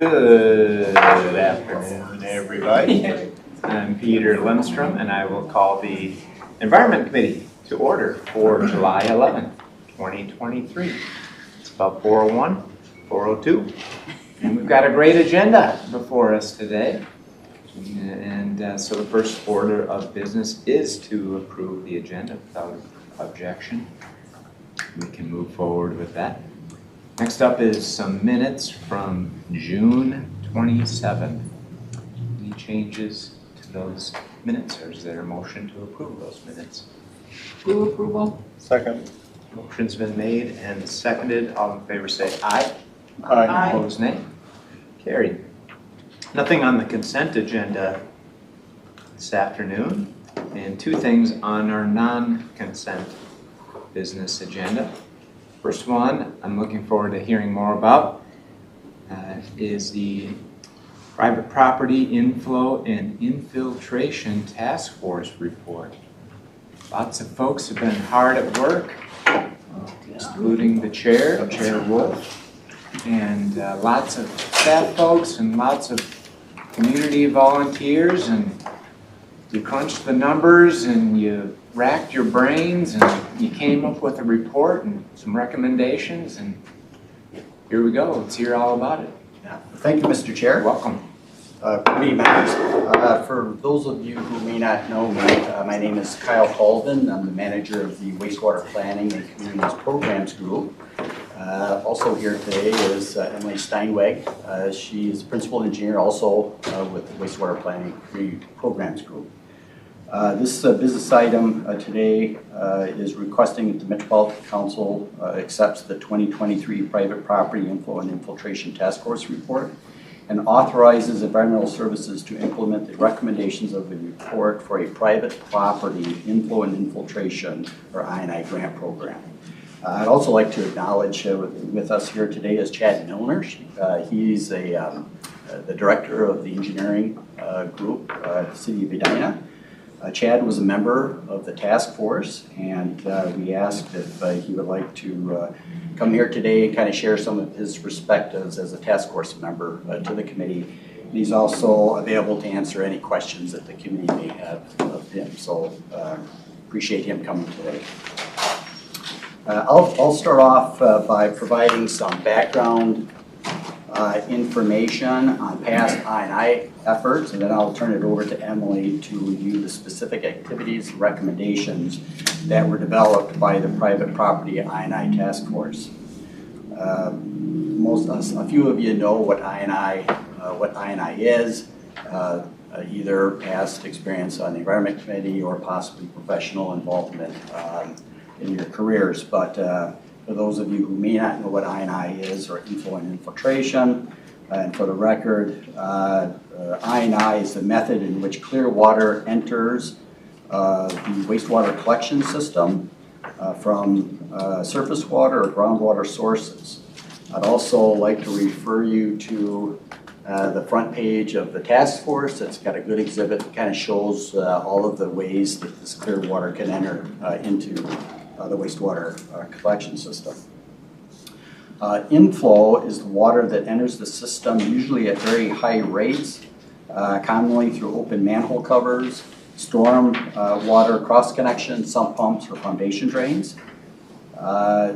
Good afternoon, everybody. I'm Peter Lindstrom, and I will call the Environment Committee to order for July 11th, 2023. It's about 4:01, 4:02, and we've got a great agenda before us today. And so the first order of business is to approve the agenda without objection. We can move forward with that. Next up is some minutes from June 27th. Any changes to those minutes, or is there a motion to approve those minutes? Move approval. Second. Motion's been made and seconded. All in favor say aye. Aye. Opposed, nay. Carried. Nothing on the consent agenda this afternoon, and two things on our non-consent business agenda. First one I'm looking forward to hearing more about is the Private Property Inflow and Infiltration Task Force Report. Lots of folks have been hard at work, including the chair, Chair Wolf, and lots of staff folks and lots of community volunteers, and you crunched the numbers and you racked your brains and you came up with a report and some recommendations, and here we go. Let's hear all about it. Yeah. Thank you, Mr. Chair. Welcome. Committee members. For those of you who may not know me, my name is Kyle Colvin. I'm the manager of the Wastewater Planning and Communities Programs Group. Also here today is Emily Steinweg. She is principal engineer also with the Wastewater Planning and Community Programs Group. This business item today is requesting that the Metropolitan Council accepts the 2023 Private Property Inflow and Infiltration Task Force Report and authorizes environmental services to implement the recommendations of the report for a private property inflow and infiltration, or I&I grant program. I'd also like to acknowledge with us here today is Chad Milner. He's the director of the engineering group at the city of Edina. Chad was a member of the task force, and we asked if he would like to come here today and kind of share some of his perspectives as a task force member to the committee. And he's also available to answer any questions that the committee may have of him. So appreciate him coming today. I'll start off by providing some background information on past I&I efforts, and then I'll turn it over to Emily to review the specific activities and recommendations that were developed by the Private Property I&I Task Force. A few of you know what I&I is, either past experience on the Environment Committee or possibly professional involvement in your careers. But for those of you who may not know what I&I is, or inflow and infiltration, and for the record, I&I is the method in which clear water enters the wastewater collection system from surface water or groundwater sources. I'd also like to refer you to the front page of the task force. It's got a good exhibit that kind of shows all of the ways that this clear water can enter into the wastewater collection system. Inflow is the water that enters the system usually at very high rates, commonly through open manhole covers, storm water cross connections, sump pumps, or foundation drains.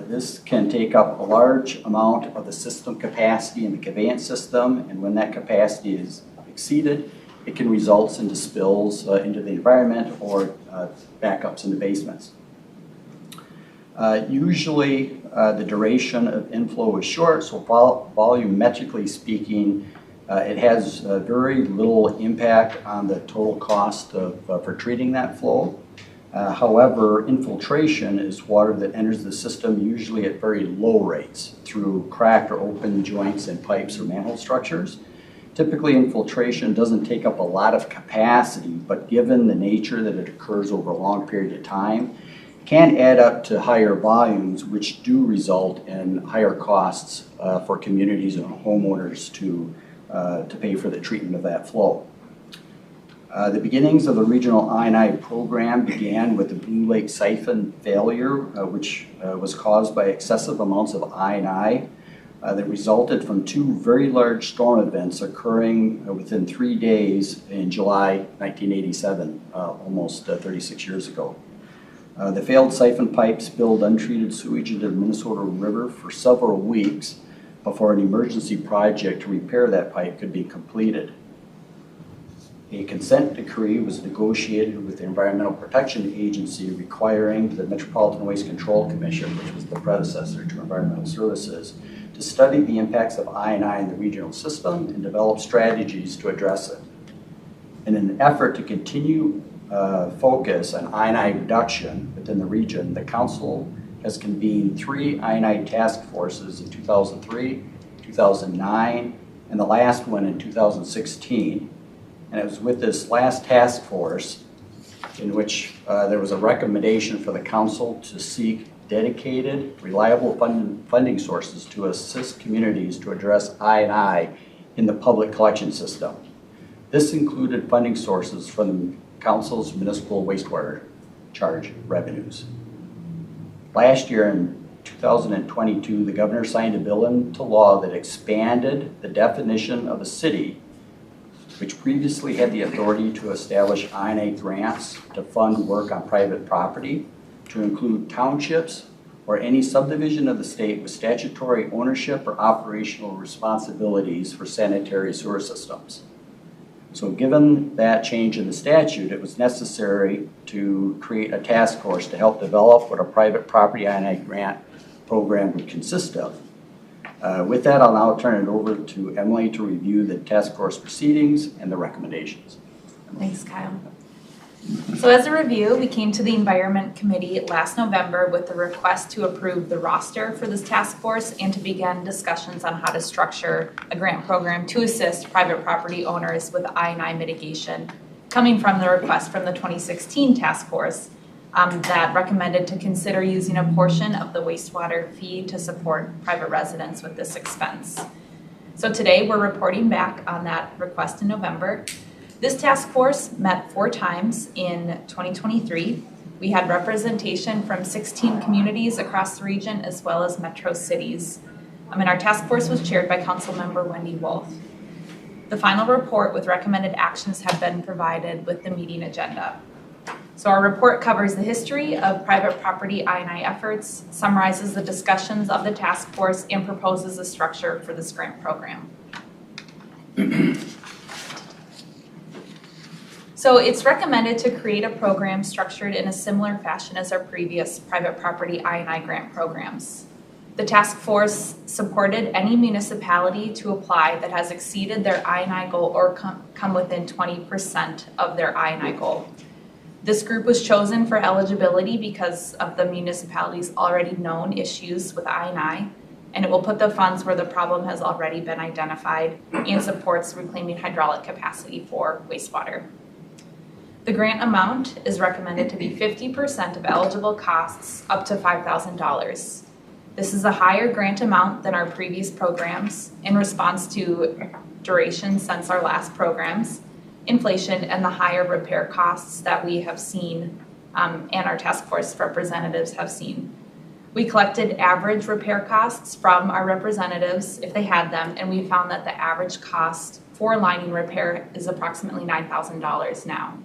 This can take up a large amount of the system capacity in the conveyance system, and when that capacity is exceeded, it can result into spills into the environment or backups into basements. Usually the duration of inflow is short, so volumetrically speaking, it has very little impact on the total cost for treating that flow. However, infiltration is water that enters the system usually at very low rates through cracked or open joints in pipes or manhole structures. Typically, infiltration doesn't take up a lot of capacity, but given the nature that it occurs over a long period of time, can add up to higher volumes, which do result in higher costs for communities and homeowners to pay for the treatment of that flow. The beginnings of the regional I&I program began with the Blue Lake siphon failure, which was caused by excessive amounts of I&I that resulted from two very large storm events occurring within 3 days in July 1987, almost 36 years ago. The failed siphon pipe spilled untreated sewage into the Minnesota River for several weeks before an emergency project to repair that pipe could be completed. A consent decree was negotiated with the Environmental Protection Agency requiring the Metropolitan Waste Control Commission, which was the predecessor to Environmental Services, to study the impacts of I&I in the regional system and develop strategies to address it. In an effort to continue focus on I&I reduction within the region, the Council has convened 3 I&I task forces in 2003, 2009, and the last one in 2016. And it was with this last task force in which there was a recommendation for the Council to seek dedicated, reliable funding sources to assist communities to address I&I in the public collection system. This included funding sources from the Council's municipal wastewater charge revenues. Last year in 2022, the Governor signed a bill into law that expanded the definition of a city, which previously had the authority to establish I&A grants to fund work on private property, to include townships or any subdivision of the state with statutory ownership or operational responsibilities for sanitary sewer systems. So given that change in the statute, it was necessary to create a task force to help develop what a private property I&I grant program would consist of. With that, I'll now turn it over to Emily to review the task force proceedings and the recommendations. Thanks, Kyle. So as a review, we came to the Environment Committee last November with the request to approve the roster for this task force and to begin discussions on how to structure a grant program to assist private property owners with I&I mitigation, coming from the request from the 2016 task force that recommended to consider using a portion of the wastewater fee to support private residents with this expense. So today we're reporting back on that request in November. This task force met 4 times in 2023. We had representation from 16 communities across the region as well as metro cities. And our task force was chaired by Councilmember Wendy Wolf. The final report with recommended actions have been provided with the meeting agenda. So our report covers the history of private property I&I efforts, summarizes the discussions of the task force, and proposes a structure for this grant program. So it's recommended to create a program structured in a similar fashion as our previous private property I&I grant programs. The task force supported any municipality to apply that has exceeded their I&I goal or come within 20% of their I&I goal. This group was chosen for eligibility because of the municipality's already known issues with I&I, and it will put the funds where the problem has already been identified and supports reclaiming hydraulic capacity for wastewater. The grant amount is recommended to be 50% of eligible costs up to $5,000. This is a higher grant amount than our previous programs in response to duration since our last programs, inflation, and the higher repair costs that we have seen and our task force representatives have seen. We collected average repair costs from our representatives if they had them, and we found that the average cost for lining repair is approximately $9,000 now.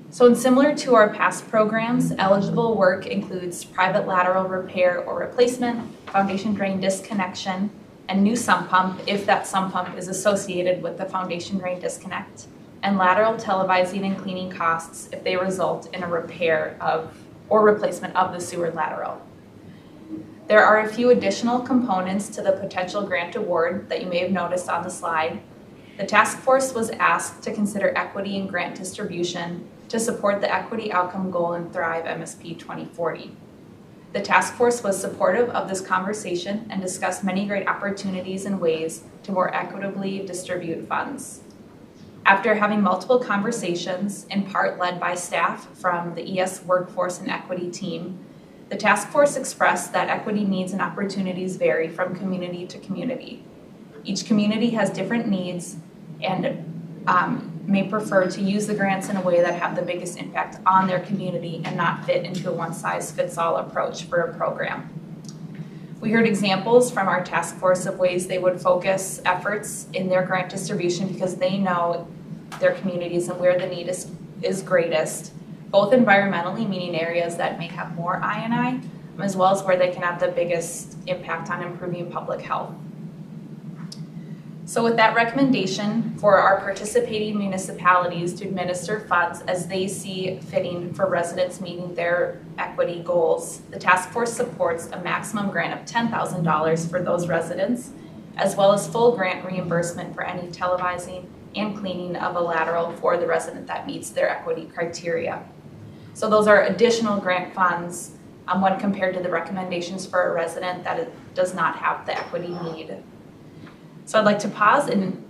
So similar to our past programs, eligible work includes private lateral repair or replacement, foundation drain disconnection, and new sump pump if that sump pump is associated with the foundation drain disconnect, and lateral televising and cleaning costs if they result in a repair of or replacement of the sewer lateral. There are a few additional components to the potential grant award that you may have noticed on the slide. The task force was asked to consider equity in grant distribution to support the equity outcome goal in Thrive MSP 2040. The task force was supportive of this conversation and discussed many great opportunities and ways to more equitably distribute funds. After having multiple conversations, in part led by staff from the ES Workforce and Equity team, the task force expressed that equity needs and opportunities vary from community to community. Each community has different needs and may prefer to use the grants in a way that have the biggest impact on their community and not fit into a one-size-fits-all approach for a program. We heard examples from our task force of ways they would focus efforts in their grant distribution because they know their communities and where the need is greatest, both environmentally, meaning areas that may have more I&I, as well as where they can have the biggest impact on improving public health. So with that recommendation for our participating municipalities to administer funds as they see fitting for residents meeting their equity goals, the task force supports a maximum grant of $10,000 for those residents, as well as full grant reimbursement for any televising and cleaning of a lateral for the resident that meets their equity criteria. So those are additional grant funds when compared to the recommendations for a resident that does not have the equity need. So I'd like to pause and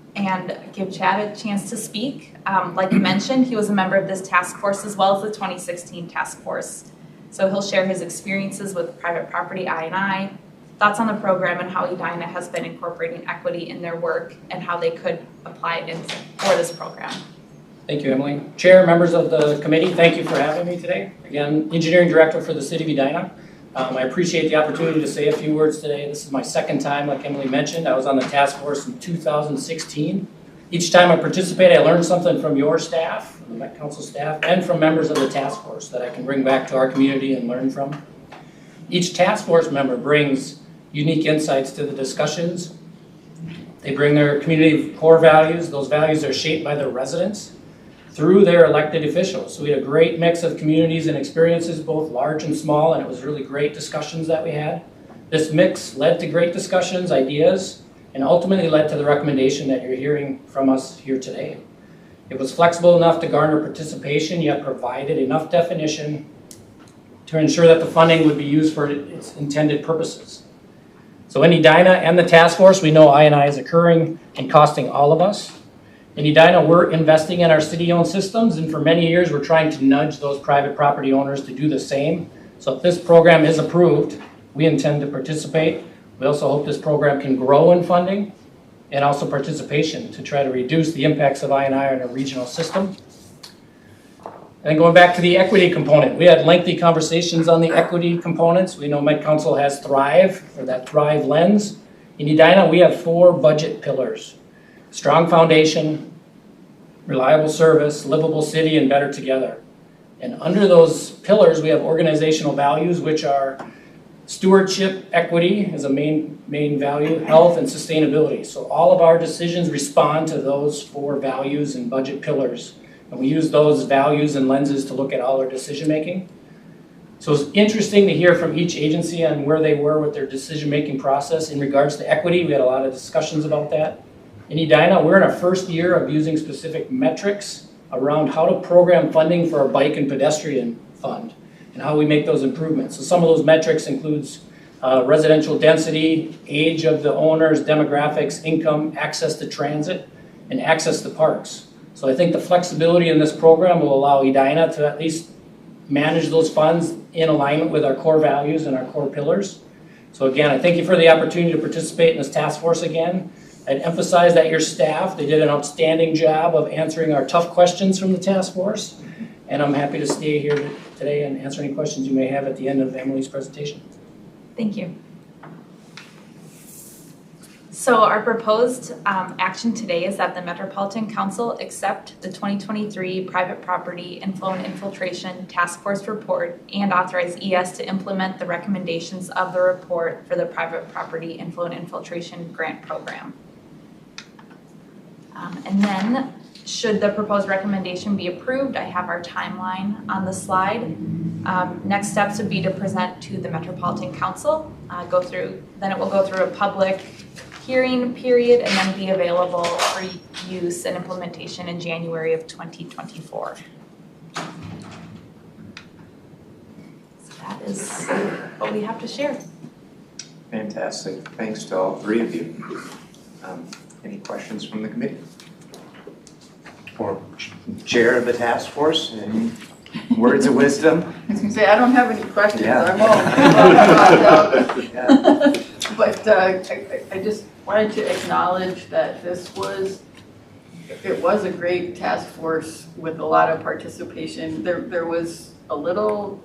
give Chad a chance to speak. Like you mentioned, he was a member of this task force as well as the 2016 task force. So he'll share his experiences with private property I&I, thoughts on the program and how Edina has been incorporating equity in their work and how they could apply it for this program. Thank you, Emily. Chair, members of the committee, thank you for having me today. Again, Engineering Director for the City of Edina. I appreciate the opportunity to say a few words today. This is my second time, like Emily mentioned. I was on the task force in 2016. Each time I participate, I learn something from your staff, the Met Council staff, and from members of the task force that I can bring back to our community and learn from. Each task force member brings unique insights to the discussions. They bring their community core values. Those values are shaped by their residents through their elected officials. So we had a great mix of communities and experiences, both large and small, and it was really great discussions that we had. This mix led to great discussions, ideas, and ultimately led to the recommendation that you're hearing from us here today. It was flexible enough to garner participation, yet provided enough definition to ensure that the funding would be used for its intended purposes. So in Edina and the task force, we know I&I is occurring and costing all of us. In Edina, we're investing in our city-owned systems, and for many years, we're trying to nudge those private property owners to do the same. So if this program is approved, we intend to participate. We also hope this program can grow in funding and also participation to try to reduce the impacts of I&I on a regional system. And going back to the equity component, we had lengthy conversations on the equity components. We know Met Council has Thrive, or that Thrive lens. In Edina, we have 4 budget pillars: strong foundation, reliable service, livable city, and better together. And under those pillars, we have organizational values, which are stewardship, equity is a main value, health, and sustainability. So all of our decisions respond to those 4 values and budget pillars. And we use those values and lenses to look at all our decision making. So it's interesting to hear from each agency on where they were with their decision making process in regards to equity. We had a lot of discussions about that. In Edina, we're in our first year of using specific metrics around how to program funding for our bike and pedestrian fund and how we make those improvements. So some of those metrics includes residential density, age of the owners, demographics, income, access to transit, and access to parks. So I think the flexibility in this program will allow Edina to at least manage those funds in alignment with our core values and our core pillars. So again, I thank you for the opportunity to participate in this task force again. I'd emphasize that your staff, they did an outstanding job of answering our tough questions from the task force. And I'm happy to stay here today and answer any questions you may have at the end of Emily's presentation. Thank you. So our proposed action today is that the Metropolitan Council accept the 2023 Private Property Inflow and Infiltration Task Force Report and authorize ES to implement the recommendations of the report for the Private Property Inflow and Infiltration Grant Program. And then, should the proposed recommendation be approved, I have our timeline on the slide. Next steps would be to present to the Metropolitan Council, then it will go through a public hearing period and then be available for use and implementation in January of 2024. So that is what we have to share. Fantastic. Thanks to all 3 of you. Any questions from the committee? Or chair of the task force? Any words of wisdom? I was gonna say, I don't have any questions, Yeah. I'm all. Yeah. But I just wanted to acknowledge that it was a great task force with a lot of participation. There was a little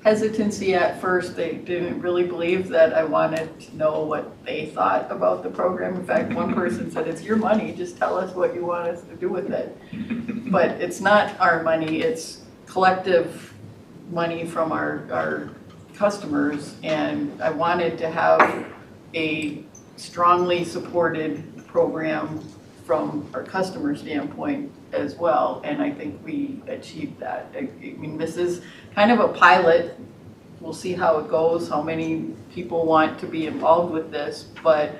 hesitancy at first. They didn't really believe that I wanted to know what they thought about the program. In fact, one person said, "It's your money, just tell us what you want us to do with it." But it's not our money, it's collective money from our customers, and I wanted to have a strongly supported program from our customer standpoint as well, and I think we achieved that. I mean, this is kind of a pilot. We'll see how it goes, how many people want to be involved with this, but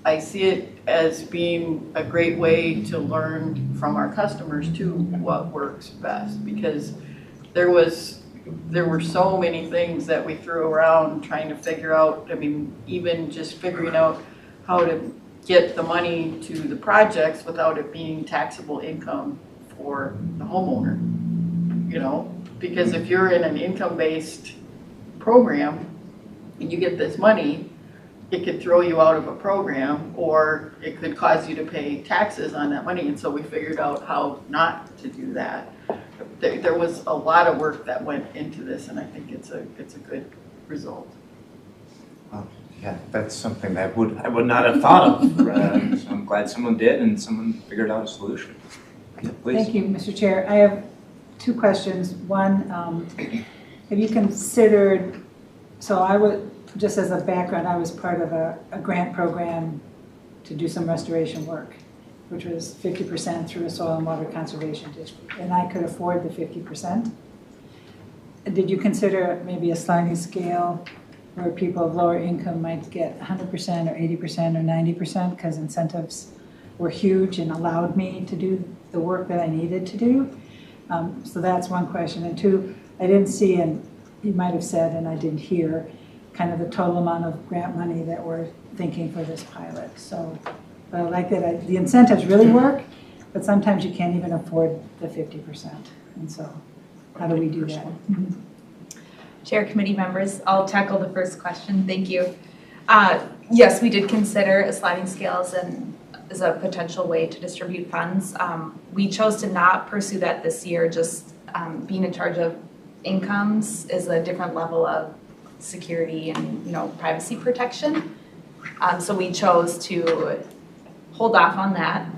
I see it as being a great way to learn from our customers too what works best, because there were so many things that we threw around trying to figure out. I mean, even just figuring out how to get the money to the projects without it being taxable income for the homeowner, you know? Because if you're in an income-based program and you get this money, it could throw you out of a program, or it could cause you to pay taxes on that money. And so we figured out how not to do that. There was a lot of work that went into this, and I think it's a good result. Yeah, that's something that I would not have thought of. So I'm glad someone did and someone figured out a solution. Yeah, please. Thank you, Mr. Chair. I have two questions. One, have you considered, so I would, just as a background, I was part of a grant program to do some restoration work, which was 50% through a soil and water conservation district, and I could afford the 50%. Did you consider maybe a sliding scale where people of lower income might get 100% or 80% or 90% because incentives were huge and allowed me to do the work that I needed to do? So that's one question. And two, I didn't see, and you might have said, and I didn't hear, kind of the total amount of grant money that we're thinking for this pilot. So, but I like that the incentives really work, but sometimes you can't even afford the 50%. And so how do we do that? Chair, committee members, I'll tackle the first question. Thank you. Yes, we did consider a sliding scale as a potential way to distribute funds. We chose to not pursue that this year. Just being in charge of incomes is a different level of security and privacy protection. So we chose to hold off on that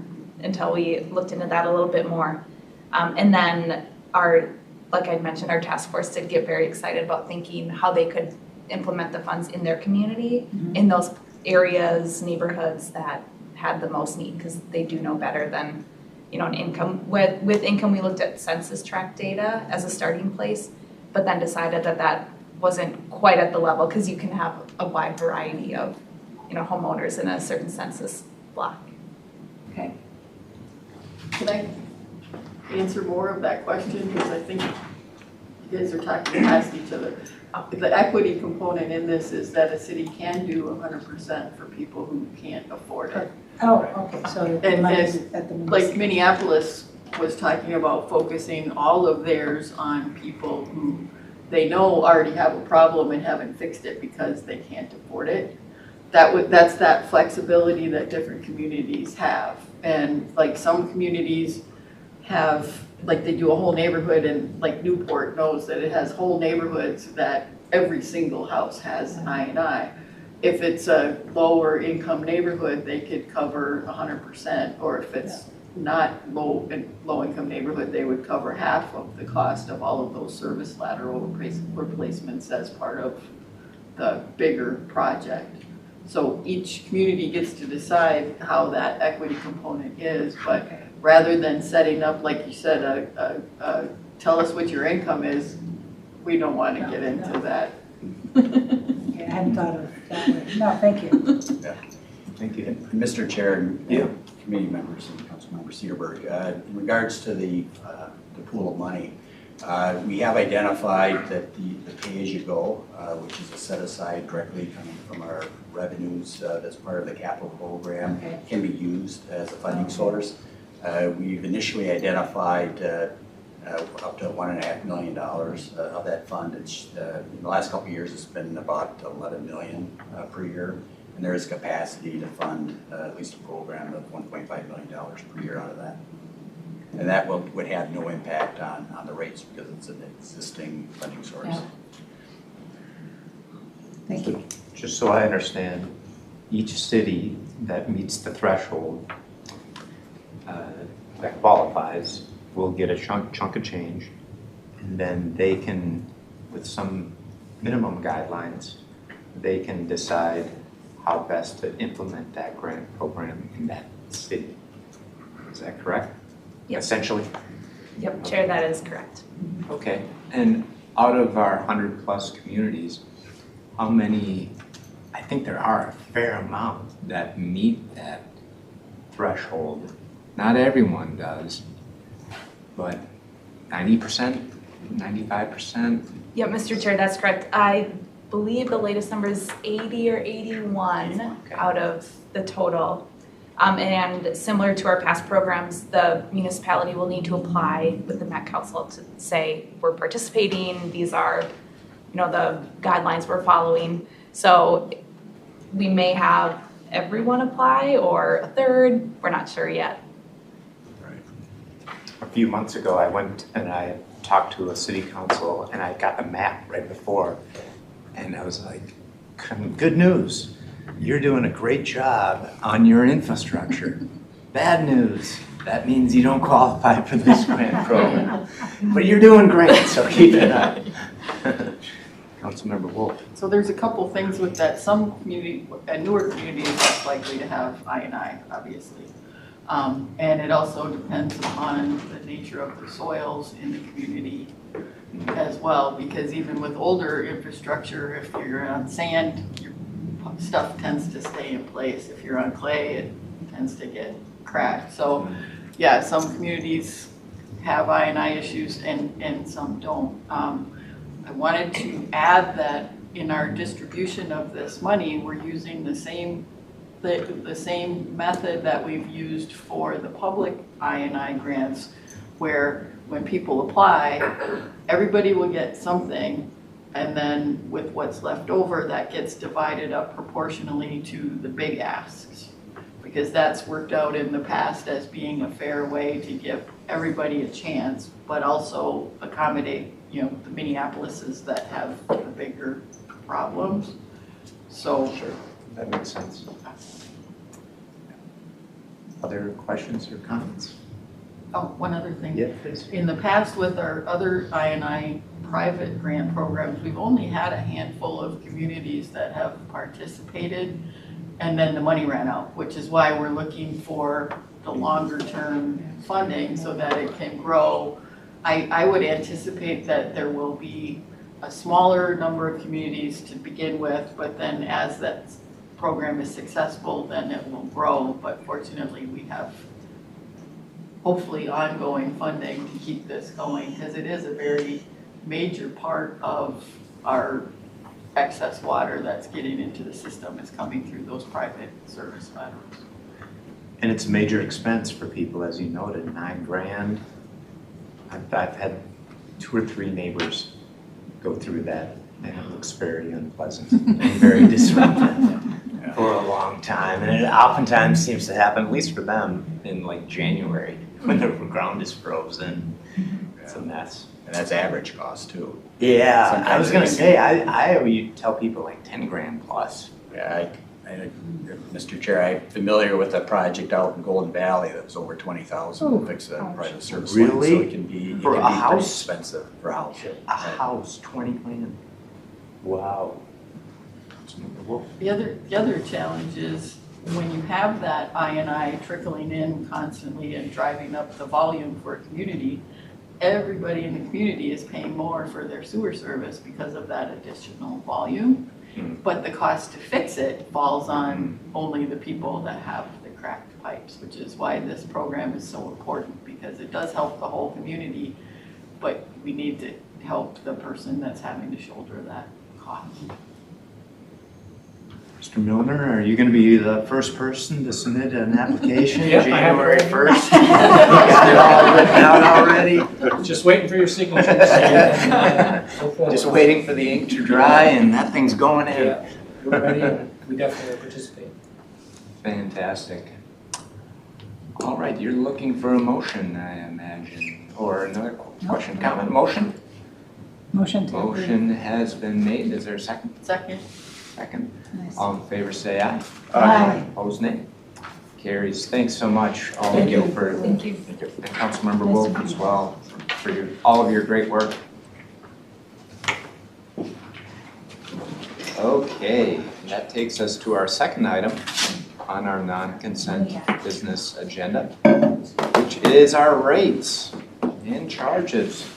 until we looked into that a little bit more. And then like I mentioned, our task force did get very excited about thinking how they could implement the funds in their community, in those areas, neighborhoods that had the most need, because they do know better than an income. With income, we looked at census tract data as a starting place, but then decided that wasn't quite at the level, because you can have a wide variety of homeowners in a certain census block. Okay. Can I answer more of that question? Because I think you guys are talking past each other. The equity component in this is that a city can do 100% for people who can't afford it. Oh, okay. So the money's at the like Minneapolis was talking about focusing all of theirs on people who they know already have a problem and haven't fixed it because they can't afford it. That's that flexibility that different communities have. And like some communities have, like they do a whole neighborhood, and like Newport knows that it has whole neighborhoods that every single house has I&I. If it's a lower income neighborhood, they could cover 100%, or if it's not low income neighborhood, they would cover half of the cost of all of those service lateral replacements as part of the bigger project. So each community gets to decide how that equity component is, but rather than setting up, like you said, tell us what your income is, we don't want to get into that. I hadn't thought of it that way. No, thank you. Yeah. Thank you. And Mr. Chair and committee members and Councilmember Cedarburg, in regards to the pool of money, we have identified that the pay-as-you-go, which is a set-aside directly coming from our revenues that's part of the capital program, can be used as a funding source. We've initially identified up to $1.5 million of that fund. It's, in the last couple of years, it's been about $11 million per year, and there is capacity to fund at least a program of $1.5 million per year out of that. And that would have no impact on the rates because it's an existing funding source. Thank you. Just so I understand, each city that meets the threshold that qualifies will get a chunk of change, and then they can, with some minimum guidelines, they can decide how best to implement that grant program in that city. Is that correct? Yep. Essentially? Yep, Chair, that is correct. Okay, and out of our 100+ communities, how many, I think there are a fair amount that meet that threshold. Not everyone does, but 90%, 95%? Yep, Mr. Chair, that's correct. I believe the latest number is 80 or 81 Okay. out of the total. And similar to our past programs, the municipality will need to apply with the Met Council to say, we're participating, these are, the guidelines we're following. So we may have everyone apply or a third, we're not sure yet. A few months ago, I went and I talked to a city council and I got a map right before, and I was like, good news, you're doing a great job on your infrastructure. Bad news, that means you don't qualify for this grant program. But you're doing great, so keep it up. Councilmember Wolf. So there's a couple things with that. Some community, a newer community is less likely to have I&I, obviously. And it also depends upon the nature of the soils in the community as well, because even with older infrastructure, if you're on sand, your stuff tends to stay in place. If you're on clay, it tends to get cracked. So yeah, some communities have I&I issues and some don't. I wanted to add that in our distribution of this money, we're using the same method that we've used for the public I&I grants, where when people apply, everybody will get something, and then with what's left over, that gets divided up proportionally to the big asks, because that's worked out in the past as being a fair way to give everybody a chance, but also accommodate, the Minneapolises that have the bigger problems. So Sure, that makes sense. Other questions or comments? Oh, one other thing. Yeah, please. In the past with our other I&I private grant programs, we've only had a handful of communities that have participated, and then the money ran out, which is why we're looking for the longer term funding so that it can grow. I would anticipate that there will be a smaller number of communities to begin with, but then as that program is successful, then it will grow. But fortunately, we have hopefully ongoing funding to keep this going, because it is a very major part of our excess water that's getting into the system is coming through those private service laterals. And it's a major expense for people, as you noted, $9 grand. I've had 2 or 3 neighbors go through that, and it looks very unpleasant and very disruptive for a long time. And it oftentimes seems to happen, at least for them, in like January when the ground is frozen. It's a mess. And that's average cost too. Yeah, I Sometimes was gonna it's- say, I would tell people like 10 grand plus. Yeah, Mr. Chair, I'm familiar with a project out in Golden Valley that was over 20,000 to fix a private service line. Really? So it can be, For a pretty house? expensive for a house. A house, 20 grand. Wow. The other challenge is when you have that I&I trickling in constantly and driving up the volume for a community, everybody in the community is paying more for their sewer service because of that additional volume. But the cost to fix it falls on only the people that have the cracked pipes, which is why this program is so important, because it does help the whole community, but we need to help the person that's having to shoulder that cost. Mr. Milner, are you going to be the first person to submit an application Yep, I have it. January 1st? You got it all written out already? Just waiting for your signatures. Just waiting for the ink to dry and that thing's going in. Yeah, we're ready, and we definitely participate. Fantastic. All right, you're looking for a motion, I imagine, or another question, comment, motion? Motion to approve. Motion has been made. Is there a second? Second. Second. Nice. All in favor, say aye. Aye. Opposed, nay. Carries. Thanks so much, all of Thank you, you. for, Thank you. and Councilmember Wolf as well, for all of your great work. Okay, that takes us to our second item on our non-consent business agenda, which is our rates and charges.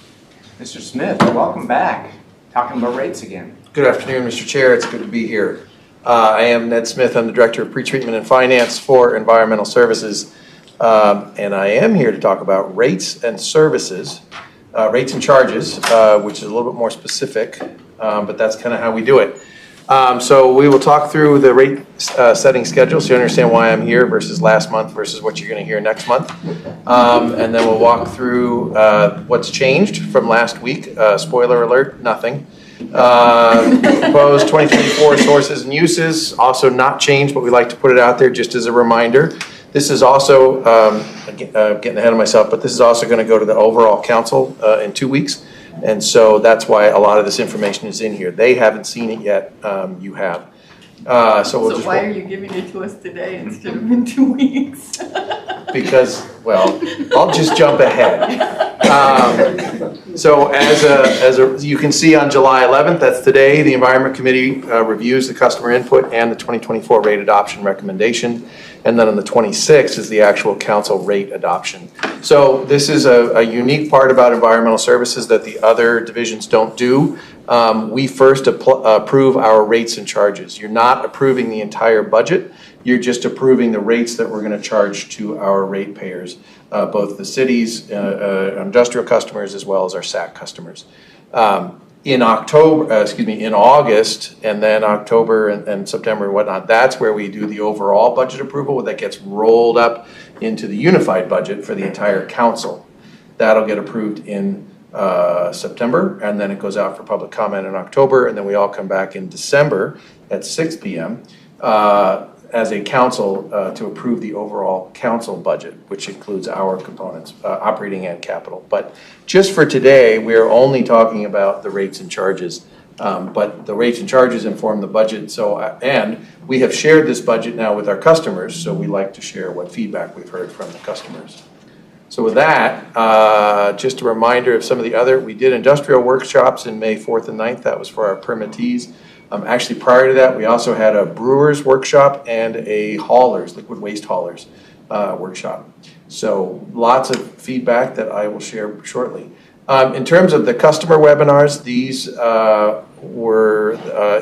Mr. Smith, welcome back. Talking about rates again. Good afternoon, Mr. Chair. It's good to be here. I am Ned Smith. I'm the Director of Pretreatment and Finance for Environmental Services. And I am here to talk about rates and services, rates and charges, which is a little bit more specific, but that's kind of how we do it. So we will talk through the rate setting schedule so you understand why I'm here versus last month versus what you're going to hear next month. And then we'll walk through what's changed from last week. Spoiler alert, nothing. Proposed 2024 sources and uses, also not changed, but we like to put it out there just as a reminder. This is also, getting ahead of myself, but this is also going to go to the overall council in 2 weeks. And so that's why a lot of this information is in here. They haven't seen it yet, you have. So why are you giving it to us today instead of in 2 weeks? Because, well, I'll just jump ahead. So as you can see on July 11th, that's today, the Environment Committee reviews the customer input and the 2024 rate adoption recommendation. And then on the 26th is the actual council rate adoption. So this is a unique part about environmental services that the other divisions don't do. We first approve our rates and charges. You're not approving the entire budget. You're just approving the rates that we're going to charge to our ratepayers, both the cities, industrial customers, as well as our SAC customers. In August, and then October and September and whatnot, that's where we do the overall budget approval that gets rolled up into the unified budget for the entire council. That'll get approved in September, and then it goes out for public comment in October, and then we all come back in December at 6 p.m. As a council to approve the overall council budget, which includes our components, operating and capital. But just for today, we are only talking about the rates and charges. But the rates and charges inform the budget. So, and we have shared this budget now with our customers, so we like to share what feedback we've heard from the customers. So with that, just a reminder of some of the other, we did industrial workshops in May 4th and 9th. That was for our permittees. Actually, prior to that, we also had a brewers workshop and a haulers, liquid waste haulers workshop. So lots of feedback that I will share shortly. In terms of the customer webinars, these were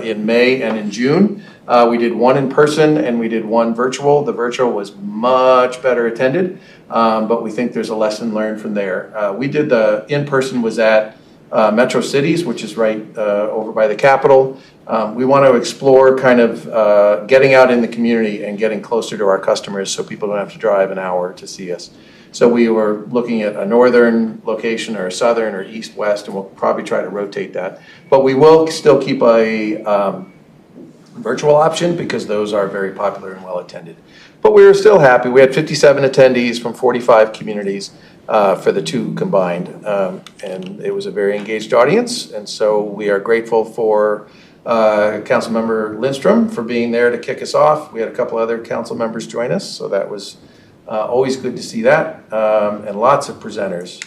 in May and in June. We did one in person and we did one virtual. The virtual was much better attended, but we think there's a lesson learned from there. We did the in-person was at Metro Cities, which is right over by the Capitol. We want to explore kind of getting out in the community and getting closer to our customers so people don't have to drive an hour to see us. So we were looking at a northern location or a southern or east-west, and we'll probably try to rotate that. But we will still keep a virtual option because those are very popular and well attended. But we were still happy. We had 57 attendees from 45 communities for the two combined. And it was a very engaged audience. And so we are grateful for Councilmember Lindstrom for being there to kick us off. We had a couple other council members join us, so that was always good to see that, and lots of presenters.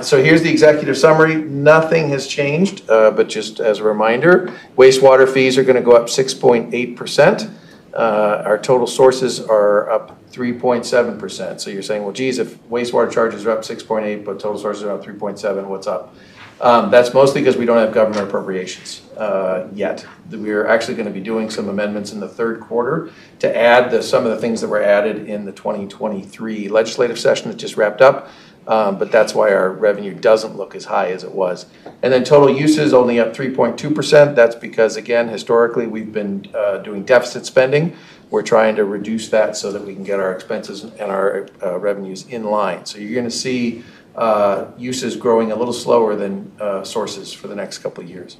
So here's the executive summary. Nothing has changed, but just as a reminder, wastewater fees are going to go up 6.8%. Our total sources are up 3.7%. So you're saying, well, geez, if wastewater charges are up 6.8, but total sources are up 3.7, what's up? That's mostly because we don't have government appropriations yet. We're actually going to be doing some amendments in the third quarter to add some of the things that were added in the 2023 legislative session that just wrapped up. But that's why our revenue doesn't look as high as it was. And then total uses only up 3.2%. That's because, again, historically we've been doing deficit spending. We're trying to reduce that so that we can get our expenses and our revenues in line. So you're going to see uses growing a little slower than sources for the next couple of years.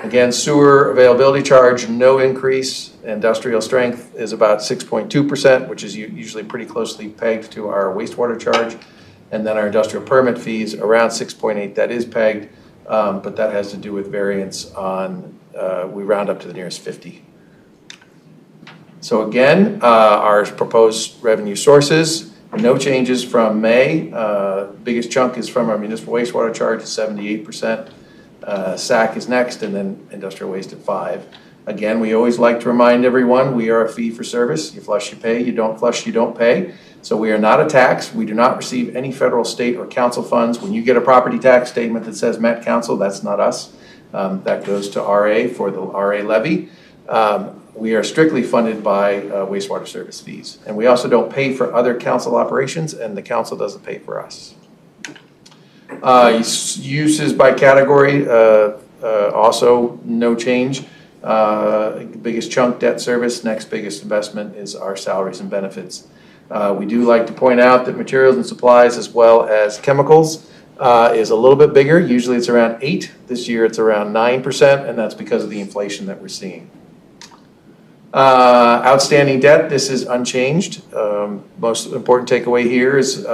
Again, sewer availability charge, no increase. Industrial strength is about 6.2%, which is usually pretty closely pegged to our wastewater charge. And then our industrial permit fees around 6.8, that is pegged, but that has to do with variance on we round up to the nearest 50. So again, our proposed revenue sources, no changes from May. Biggest chunk is from our municipal wastewater charge, 78%. SAC is next, and then industrial waste at 5%. Again, we always like to remind everyone, we are a fee for service. You flush, you pay. You don't flush, you don't pay. So we are not a tax. We do not receive any federal, state, or council funds. When you get a property tax statement that says Met Council, that's not us. That goes to RA for the RA levy. We are strictly funded by wastewater service fees. And we also don't pay for other council operations, and the council doesn't pay for us. Uses by category, also no change. Biggest chunk, debt service. Next biggest investment is our salaries and benefits. We do like to point out that materials and supplies, as well as chemicals, is a little bit bigger. Usually it's around 8%. This year it's around 9%, and that's because of the inflation that we're seeing. Outstanding debt, this is unchanged. Most important takeaway here is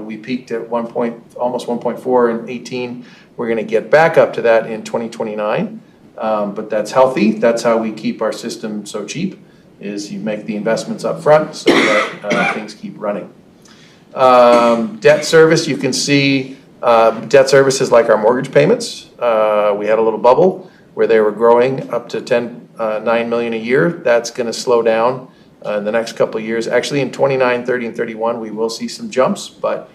we peaked at almost 1.4 in 18. We're going to get back up to that in 2029, but that's healthy. That's how we keep our system so cheap, is you make the investments up front so that things keep running. Debt service, you can see debt service is like our mortgage payments. We had a little bubble where they were growing up to 9 million a year. That's going to slow down in the next couple of years. Actually, in 29, 30, and 31, we will see some jumps, but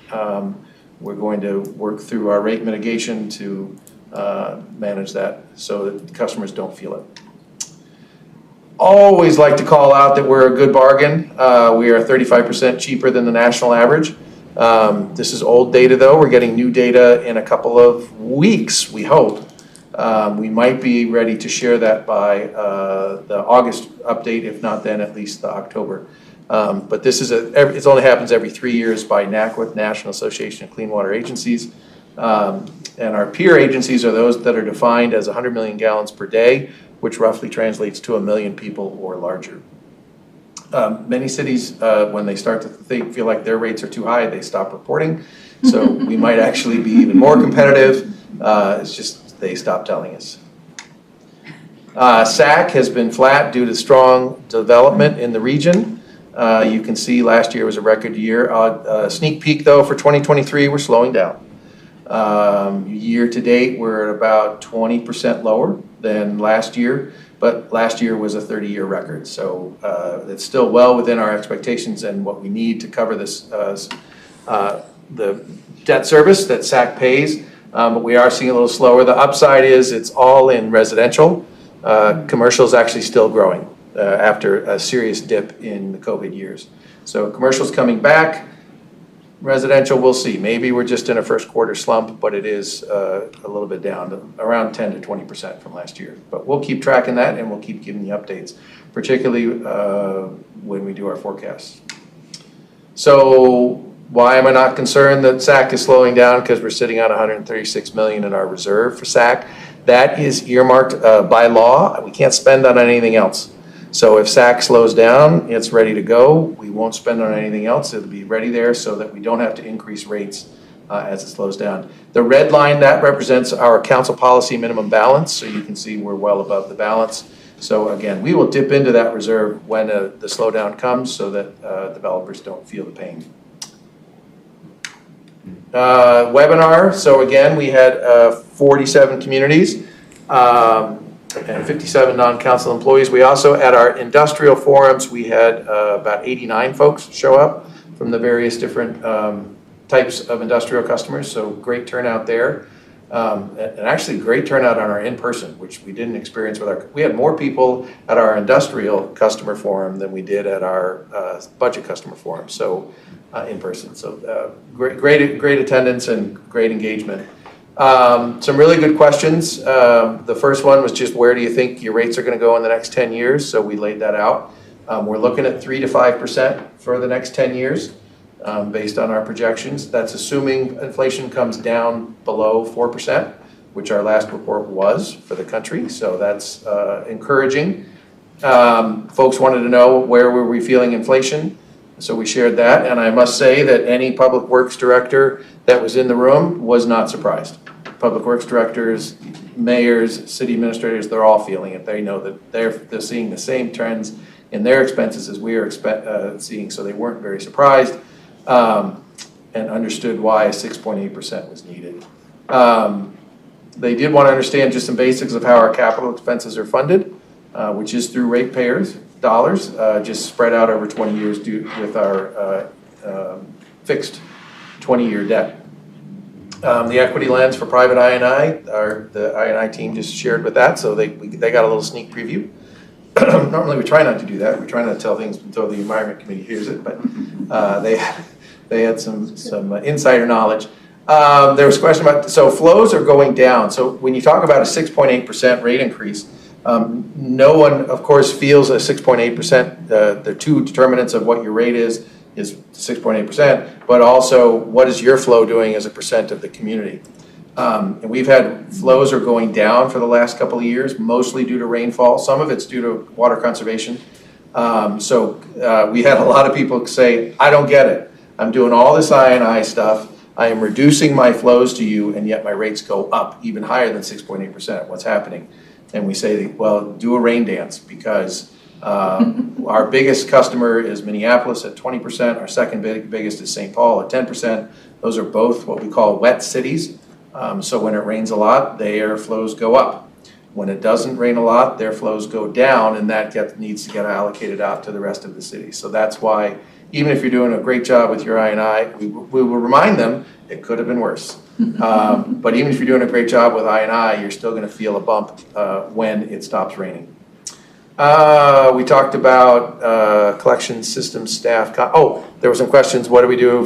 we're going to work through our rate mitigation to manage that so that customers don't feel it. Always like to call out that we're a good bargain. We are 35% cheaper than the national average. This is old data though. We're getting new data in a couple of weeks, we hope. We might be ready to share that by the August update, if not then at least the October. But this is it only happens every 3 years by NACWA, National Association of Clean Water Agencies. And our peer agencies are those that are defined as 100 million gallons per day, which roughly translates to 1 million people or larger. Many cities, when they start to feel like their rates are too high, they stop reporting. So we might actually be even more competitive. It's just they stop telling us. SAC has been flat due to strong development in the region. You can see last year was a record year. Sneak peek though for 2023, we're slowing down. Year to date, we're at about 20% lower than last year, but last year was a 30-year record. So it's still well within our expectations and what we need to cover this, the debt service that SAC pays. But we are seeing a little slower. The upside is it's all in residential. Commercial is actually still growing after a serious dip in the COVID years. So commercial's coming back. Residential, we'll see. Maybe we're just in a first quarter slump, but it is a little bit down, around 10 to 20% from last year. But we'll keep tracking that and we'll keep giving you updates, particularly when we do our forecasts. So why am I not concerned that SAC is slowing down? Because we're sitting on 136 million in our reserve for SAC. That is earmarked by law. We can't spend on anything else. So if SAC slows down, it's ready to go. We won't spend on anything else. It'll be ready there so that we don't have to increase rates as it slows down. The red line, that represents our council policy minimum balance. So you can see we're well above the balance. So again, we will dip into that reserve when the slowdown comes so that developers don't feel the pain. Webinar, so again, we had 47 communities and 57 non-council employees. We also, at our industrial forums, we had about 89 folks show up from the various different types of industrial customers, so great turnout there. And actually great turnout on our in-person, which we didn't experience with we had more people at our industrial customer forum than we did at our budget customer forum, so in person. So great attendance and great engagement. Some really good questions. The first one was just where do you think your rates are going to go in the next 10 years? So we laid that out. We're looking at 3 to 5% for the next 10 years based on our projections. That's assuming inflation comes down below 4%, which our last report was for the country. So that's encouraging. Folks wanted to know where were we feeling inflation. So we shared that, and I must say that any public works director that was in the room was not surprised. public works directors, mayors, city administrators, they're all feeling it. They know that they're seeing the same trends in their expenses as we are seeing, so they weren't very surprised and understood why 6.8% was needed. They did want to understand just some basics of how our capital expenses are funded, which is through ratepayers' dollars, just spread out over 20 years with our fixed 20-year debt. The equity lens for private I&I, the I&I team just shared with that, so they got a little sneak preview. Normally we try not to do that. We try not to tell things until the Environment Committee hears it, but they had some insider knowledge. There was a question about, so flows are going down. So when you talk about a 6.8% rate increase, no one, of course, feels a 6.8%. The two determinants of what your rate is 6.8%, but also what is your flow doing as a percent of the community? And we've had flows are going down for the last couple of years, mostly due to rainfall. Some of it's due to water conservation. We had a lot of people say, I don't get it. I'm doing all this I&I stuff. I am reducing my flows to you, and yet my rates go up even higher than 6.8%. What's happening? And we say, well, do a rain dance, because our biggest customer is Minneapolis at 20%. Our second biggest is St. Paul at 10%. Those are both what we call wet cities. So when it rains a lot, their flows go up. When it doesn't rain a lot, their flows go down, and that needs to get allocated out to the rest of the city. So that's why, even if you're doing a great job with your I&I, we will remind them it could have been worse. But even if you're doing a great job with I&I, you're still going to feel a bump when it stops raining. We talked about collection system staff. There were some questions. What do we do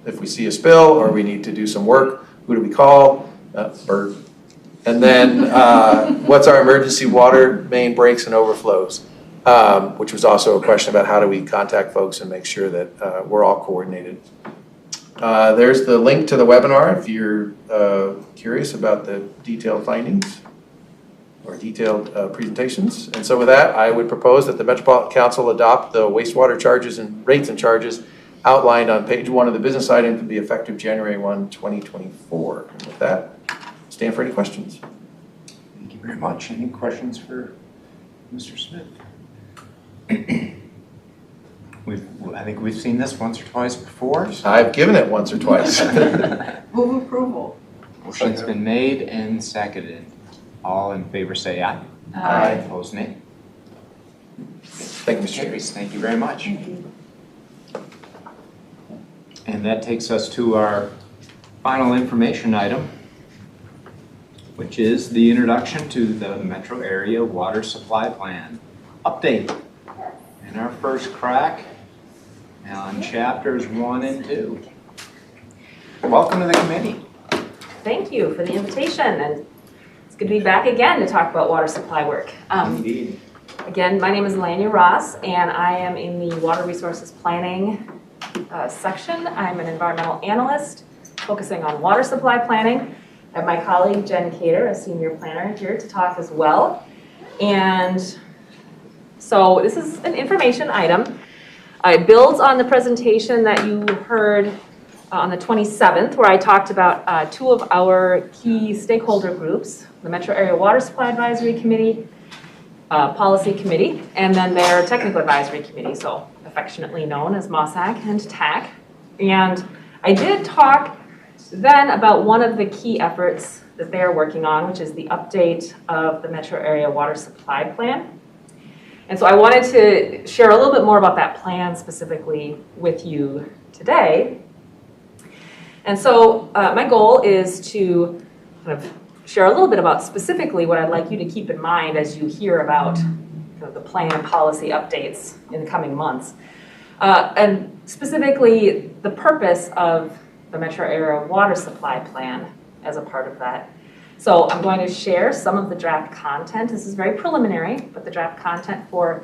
if we see a spill or we need to do some work? Who do we call? Bird. And then what's our emergency water main breaks and overflows? Which was also a question about how do we contact folks and make sure that we're all coordinated. There's the link to the webinar if you're curious about the detailed findings or detailed presentations. And so with that, I would propose that the Metropolitan Council adopt the wastewater charges and rates and charges outlined on page 1 of the business item to be effective January 1, 2024. And with that, stand for any questions. Thank you very much. Any questions for Mr. Smith? I think we've seen this once or twice before. So. I've given it once or twice. Move approval. Motion's been made and seconded. All in favor say aye. Aye. Opposed nay. Thank you, Mr. Chair. Carries. Thank you very much. And that takes us to our final information item, which is the introduction to the Metro Area Water Supply Plan update. And our first crack on chapters 1 and 2. Welcome to the committee. Thank you for the invitation, and it's good to be back again to talk about water supply work. Indeed. Again, my name is Lanya Ross, and I am in the Water Resources Planning section. I'm an environmental analyst focusing on water supply planning. I have my colleague Jen Kader, a senior planner, here to talk as well. And so this is an information item. It builds on the presentation that you heard on the 27th, where I talked about 2 of our key stakeholder groups, the Metro Area Water Supply Advisory Committee, Policy Committee, and then their Technical Advisory Committee, so affectionately known as MOSAC and TAC. And I did talk then about one of the key efforts that they're working on, which is the update of the Metro Area Water Supply Plan. And so I wanted to share a little bit more about that plan specifically with you today. And so my goal is to kind of share a little bit about specifically what I'd like you to keep in mind as you hear about kind of the plan and policy updates in the coming months. And specifically the purpose of the Metro Area Water Supply Plan as a part of that. So I'm going to share some of the draft content. This is very preliminary, but the draft content for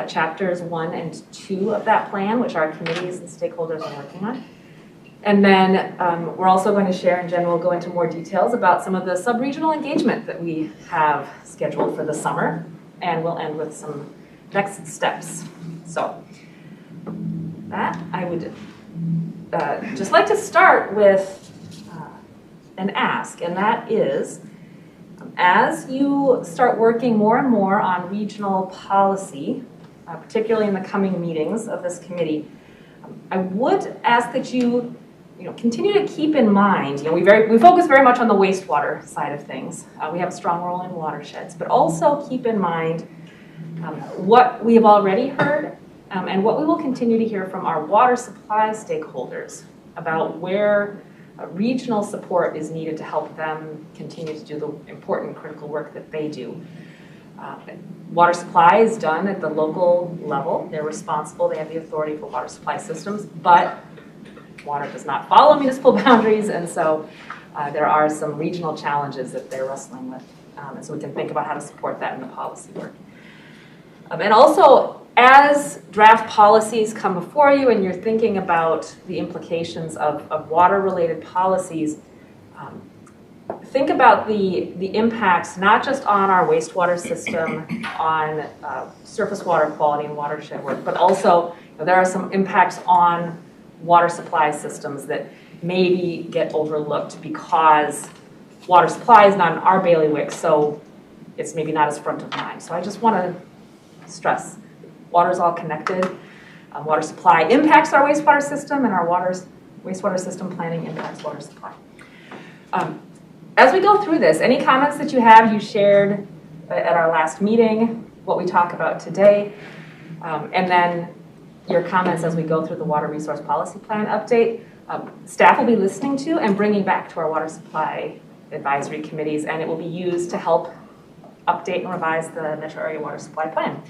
chapters 1 and 2 of that plan, which our committees and stakeholders are working on. And then we're also going to share, and Jen will go into more details about some of the sub-regional engagement that we have scheduled for the summer. And we'll end with some next steps. So that I would just like to start with an ask, and that is, as you start working more and more on regional policy, particularly in the coming meetings of this committee, I would ask that you continue to keep in mind, we focus very much on the wastewater side of things. We have a strong role in watersheds, but also keep in mind what we have already heard and what we will continue to hear from our water supply stakeholders about where regional support is needed to help them continue to do the important critical work that they do. Water supply is done at the local level. They're responsible, they have the authority for water supply systems, but water does not follow municipal boundaries, and so there are some regional challenges that they're wrestling with. And so we can think about how to support that in the policy work. And also, as draft policies come before you and you're thinking about the implications of water-related policies, think about the impacts not just on our wastewater system, on surface water quality and watershed work, but also there are some impacts on water supply systems that maybe get overlooked because water supply is not in our bailiwick, so it's maybe not as front of mind. So I just want to stress, water is all connected. Water supply impacts our wastewater system, and our wastewater system planning impacts water supply. As we go through this, any comments that you have, you shared at our last meeting, what we talk about today, and then your comments as we go through the Water Resource Policy Plan update. Staff will be listening to and bringing back to our water supply advisory committees, and it will be used to help update and revise the Metro Area Water Supply Plan.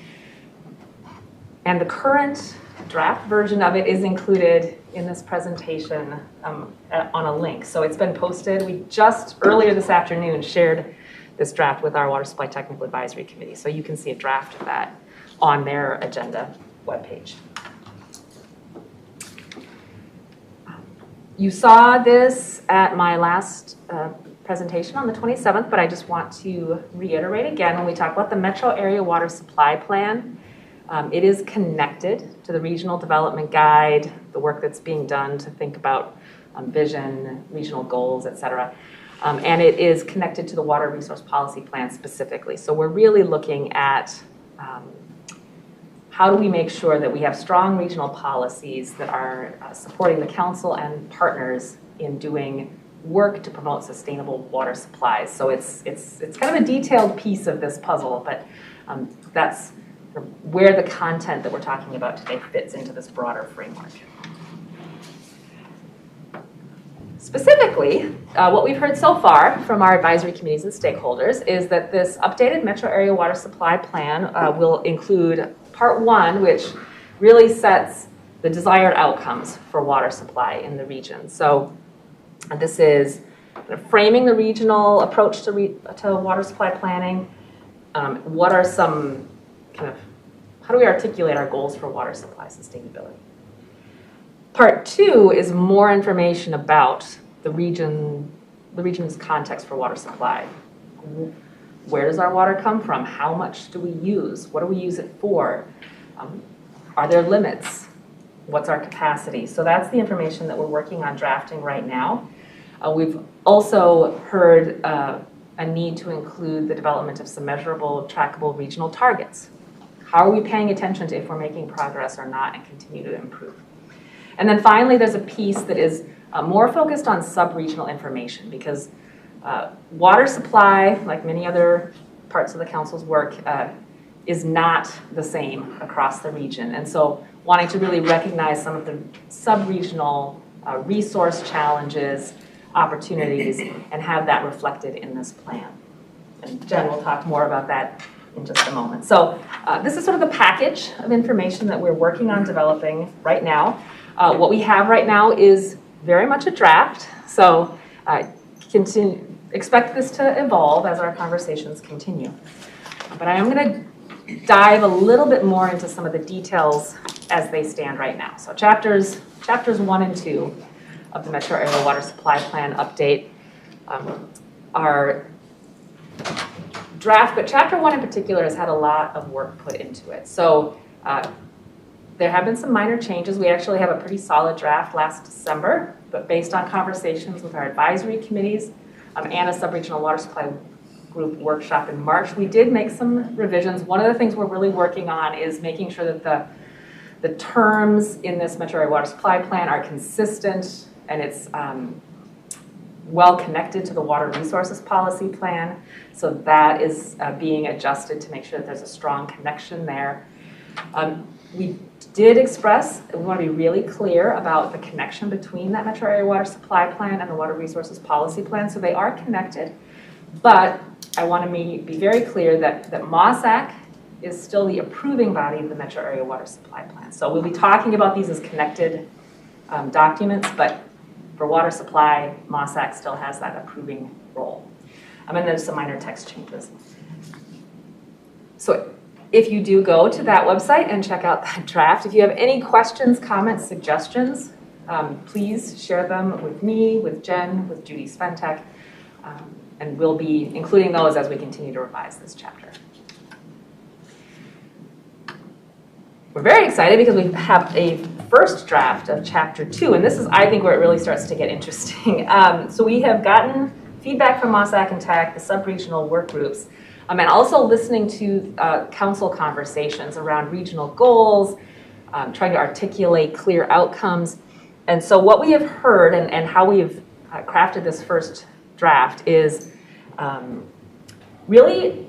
And the current draft version of it is included in this presentation on a link. So it's been posted. We just earlier this afternoon shared this draft with our Water Supply Technical Advisory Committee. So you can see a draft of that on their agenda webpage. You saw this at my last presentation on the 27th, but I just want to reiterate again when we talk about the Metro Area Water Supply Plan. It is connected to the Regional Development Guide, the work that's being done to think about vision, regional goals, et cetera. And it is connected to the Water Resource Policy Plan specifically. So we're really looking at how do we make sure that we have strong regional policies that are supporting the council and partners in doing work to promote sustainable water supplies. So it's kind of a detailed piece of this puzzle, but that's where the content that we're talking about today fits into this broader framework. Specifically, what we've heard so far from our advisory committees and stakeholders is that this updated Metro Area Water Supply Plan will include Part 1, which really sets the desired outcomes for water supply in the region. So this is framing the regional approach to water supply planning. What are some how do we articulate our goals for water supply sustainability? Part 2 is more information about the region's context for water supply. Where does our water come from? How much do we use? What do we use it for? Are there limits? What's our capacity? So that's the information that we're working on drafting right now. We've also heard a need to include the development of some measurable, trackable regional targets. How are we paying attention to if we're making progress or not and continue to improve? And then finally, there's a piece that is more focused on sub-regional information because water supply, like many other parts of the council's work, is not the same across the region. And so wanting to really recognize some of the sub-regional resource challenges, opportunities, and have that reflected in this plan. And Jen will talk more about that in just a moment. So this is sort of the package of information that we're working on developing right now. What we have right now is very much a draft, so expect this to evolve as our conversations continue. But I am going to dive a little bit more into some of the details as they stand right now. So chapters 1 and 2 of the Metro Area Water Supply Plan update are draft, but chapter 1 in particular has had a lot of work put into it. So there have been some minor changes. We actually have a pretty solid draft last December, but based on conversations with our advisory committees, and a subregional water supply group workshop in March. We did make some revisions. One of the things we're really working on is making sure that the terms in this metro area water supply plan are consistent and it's well connected to the water resources policy plan. So that is being adjusted to make sure that there's a strong connection there. We did express, we want to be really clear about the connection between that metro area water supply plan and the water resources policy plan. So they are connected, but I want to be very clear that MCES is still the approving body of the metro area water supply plan. So we'll be talking about these as connected documents, but for water supply, MCES still has that approving role. And there's some minor text changes. So if you do go to that website and check out that draft, if you have any questions, comments, suggestions, please share them with me, with Jen, with Judy Sventek, and we'll be including those as we continue to revise this chapter. We're very excited because we have a first draft of Chapter 2, and this is, I think, where it really starts to get interesting. So we have gotten feedback from MCES and TAC, the sub-regional work groups, and also listening to council conversations around regional goals, trying to articulate clear outcomes. And so what we have heard and how we've crafted this first draft is really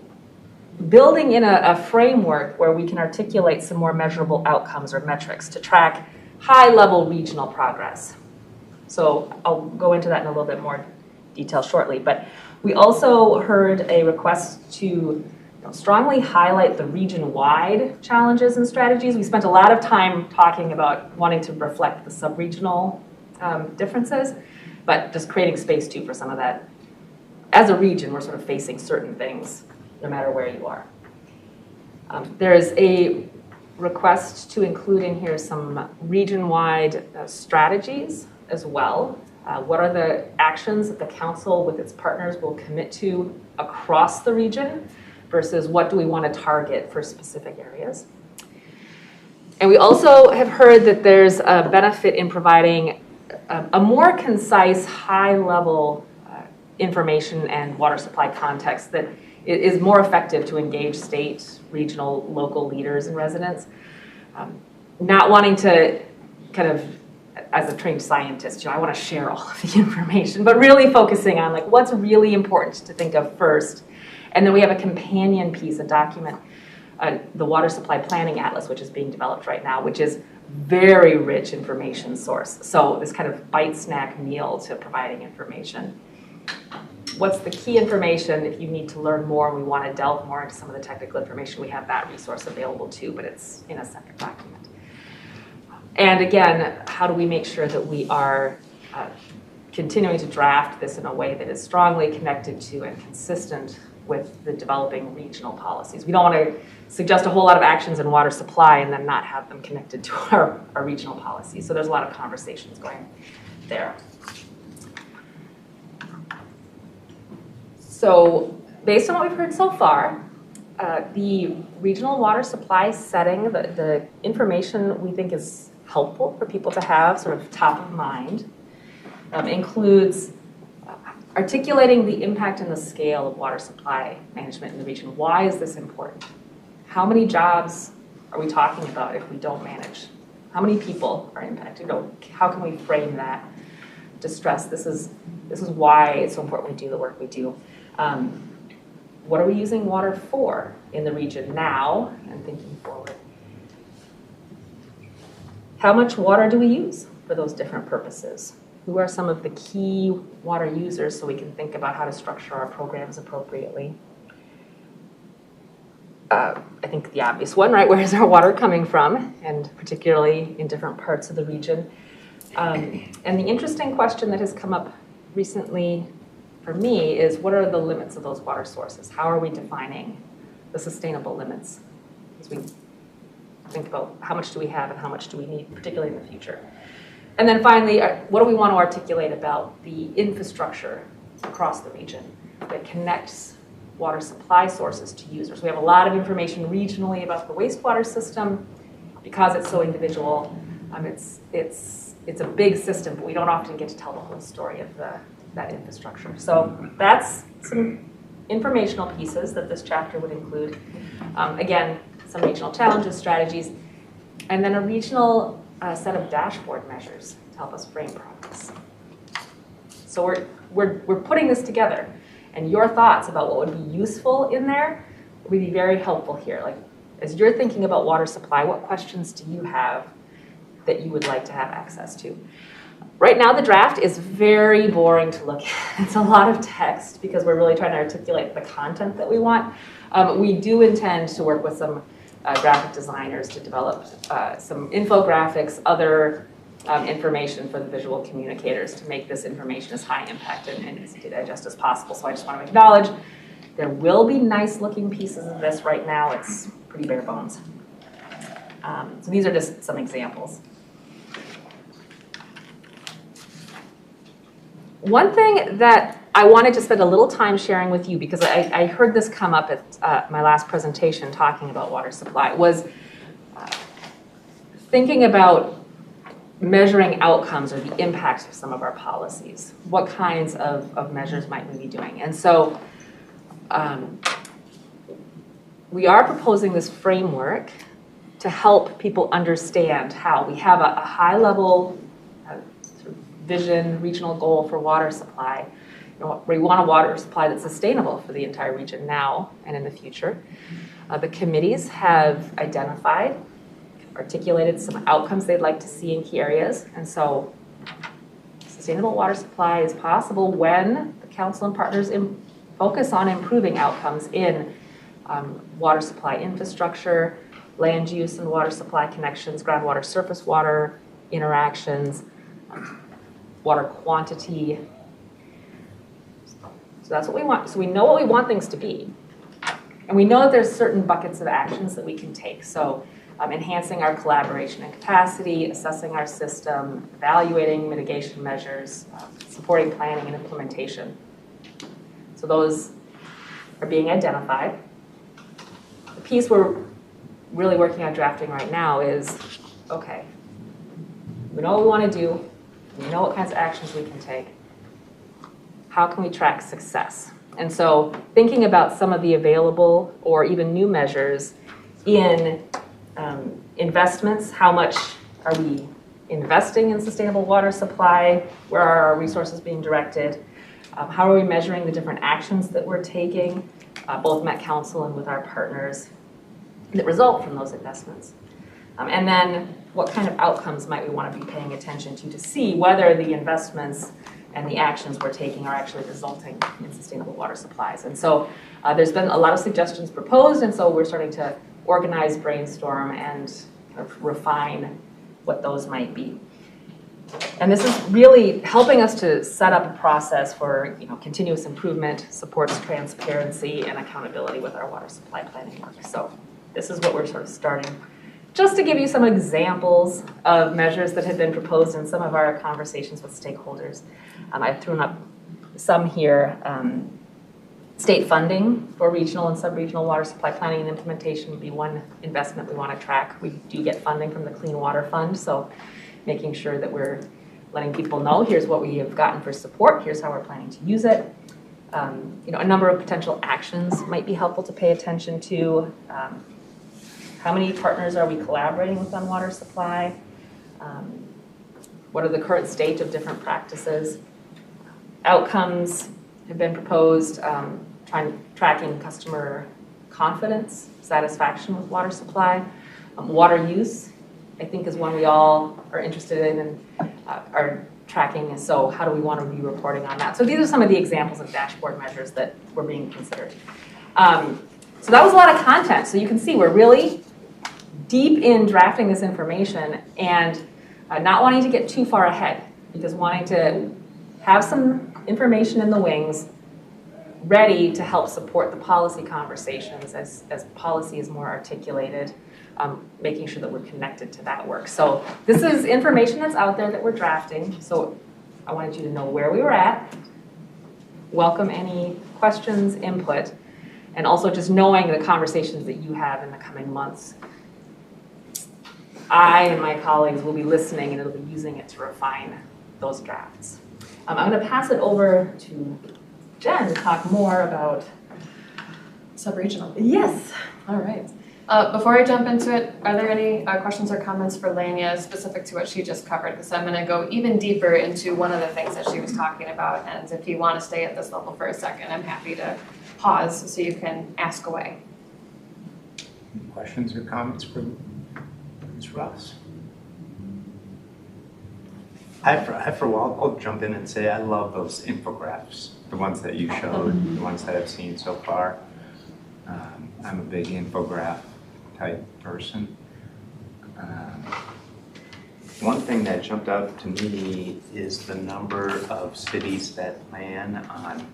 building in a framework where we can articulate some more measurable outcomes or metrics to track high-level regional progress. So I'll go into that in a little bit more detail shortly, but we also heard a request to strongly highlight the region-wide challenges and strategies. We spent a lot of time talking about wanting to reflect the sub-regional differences, but just creating space too for some of that. As a region, we're sort of facing certain things no matter where you are. There is a request to include in here some region-wide strategies as well. What are the actions that the council with its partners will commit to across the region versus what do we want to target for specific areas? And we also have heard that there's a benefit in providing a more concise, high-level information and water supply context that is more effective to engage state, regional, local leaders and residents. Not wanting to kind of, as a trained scientist, I want to share all of the information, but really focusing on like what's really important to think of first. And then we have a companion piece, a document, the Water Supply Planning Atlas, which is being developed right now, which is very rich information source. So this kind of bite snack meal to providing information. What's the key information if you need to learn more and we want to delve more into some of the technical information, we have that resource available too, but it's in a separate document. And again, how do we make sure that we are continuing to draft this in a way that is strongly connected to and consistent with the developing regional policies? We don't want to suggest a whole lot of actions in water supply and then not have them connected to our regional policies. So there's a lot of conversations going there. So based on what we've heard so far, the regional water supply setting, the information we think is helpful for people to have sort of top of mind, includes articulating the impact and the scale of water supply management in the region. Why is this important? How many jobs are we talking about if we don't manage? How many people are impacted? How can we frame that to stress this is why it's so important we do the work we do? What are we using water for in the region now and thinking forward? How much water do we use for those different purposes? Who are some of the key water users so we can think about how to structure our programs appropriately? I think the obvious one, right? Where is our water coming from? And particularly in different parts of the region. And the interesting question that has come up recently for me is what are the limits of those water sources? How are we defining the sustainable limits as we think about how much do we have and how much do we need, particularly in the future? And then finally, what do we want to articulate about the infrastructure across the region that connects water supply sources to users? We have a lot of information regionally about the wastewater system. Because it's so individual, it's a big system, but we don't often get to tell the whole story of the that infrastructure. So that's some informational pieces that this chapter would include. Again, some regional challenges, strategies, and then a regional set of dashboard measures to help us frame progress. So we're putting this together, and your thoughts about what would be useful in there would be very helpful here. Like, as you're thinking about water supply, what questions do you have that you would like to have access to? Right now, the draft is very boring to look at. It's a lot of text because we're really trying to articulate the content that we want. We do intend to work with some graphic designers to develop some infographics, other information for the visual communicators to make this information as high impact and easy to digest as possible. So I just want to acknowledge there will be nice looking pieces of this. Right now it's pretty bare bones. So these are just some examples. One thing that I wanted to spend a little time sharing with you, because I heard this come up at my last presentation talking about water supply, was thinking about measuring outcomes or the impacts of some of our policies. What kinds of measures might we be doing? And so we are proposing this framework to help people understand how we have a high level vision, regional goal for water supply. We want a water supply that's sustainable for the entire region now and in the future. The committees have identified, articulated some outcomes they'd like to see in key areas. And so sustainable water supply is possible when the council and partners focus on improving outcomes in water supply infrastructure, land use and water supply connections, groundwater surface water interactions, water quantity. So that's what we want. So we know what we want things to be. And we know that there's certain buckets of actions that we can take. So enhancing our collaboration and capacity, assessing our system, evaluating mitigation measures, supporting planning and implementation. So those are being identified. The piece we're really working on drafting right now is, okay, we know what we want to do. We know what kinds of actions we can take. How can we track success? And so thinking about some of the available or even new measures in investments, how much are we investing in sustainable water supply? Where are our resources being directed? How are we measuring the different actions that we're taking, both Met Council and with our partners, that result from those investments? And then what kind of outcomes might we want to be paying attention to see whether the investments and the actions we're taking are actually resulting in sustainable water supplies. And so there's been a lot of suggestions proposed, and so we're starting to organize, brainstorm, and kind of refine what those might be. And this is really helping us to set up a process for continuous improvement, supports transparency and accountability with our water supply planning work. So this is what we're sort of starting. Just to give you some examples of measures that have been proposed in some of our conversations with stakeholders, I've thrown up some here. State funding for regional and sub-regional water supply planning and implementation would be one investment we want to track. We do get funding from the Clean Water Fund, so making sure that we're letting people know, here's what we have gotten for support, here's how we're planning to use it. A number of potential actions might be helpful to pay attention to. How many partners are we collaborating with on water supply? What are the current state of different practices? Outcomes have been proposed, tracking customer confidence, satisfaction with water supply. Water use, I think, is one we all are interested in and are tracking. So how do we want to be reporting on that? So these are some of the examples of dashboard measures that were being considered. So that was a lot of content. So you can see we're really deep in drafting this information and not wanting to get too far ahead, because wanting to have some information in the wings ready to help support the policy conversations as policy is more articulated, making sure that we're connected to that work. So this is information that's out there that we're drafting. So I wanted you to know where we were at, welcome any questions, input, and also just knowing the conversations that you have in the coming months. I and my colleagues will be listening, and it'll be using it to refine those drafts. I'm going to pass it over to Jen to talk more about. Subregional. Yes. All right. Before I jump into it, are there any questions or comments for Lanya specific to what she just covered? Because I'm going to go even deeper into one of the things that she was talking about. And if you want to stay at this level for a second, I'm happy to pause so you can ask away. Questions or comments for Ms. Ross? I'll jump in and say I love those infographics, the ones that you showed, the ones that I've seen so far. I'm a big infograph type person. One thing that jumped out to me is the number of cities that plan on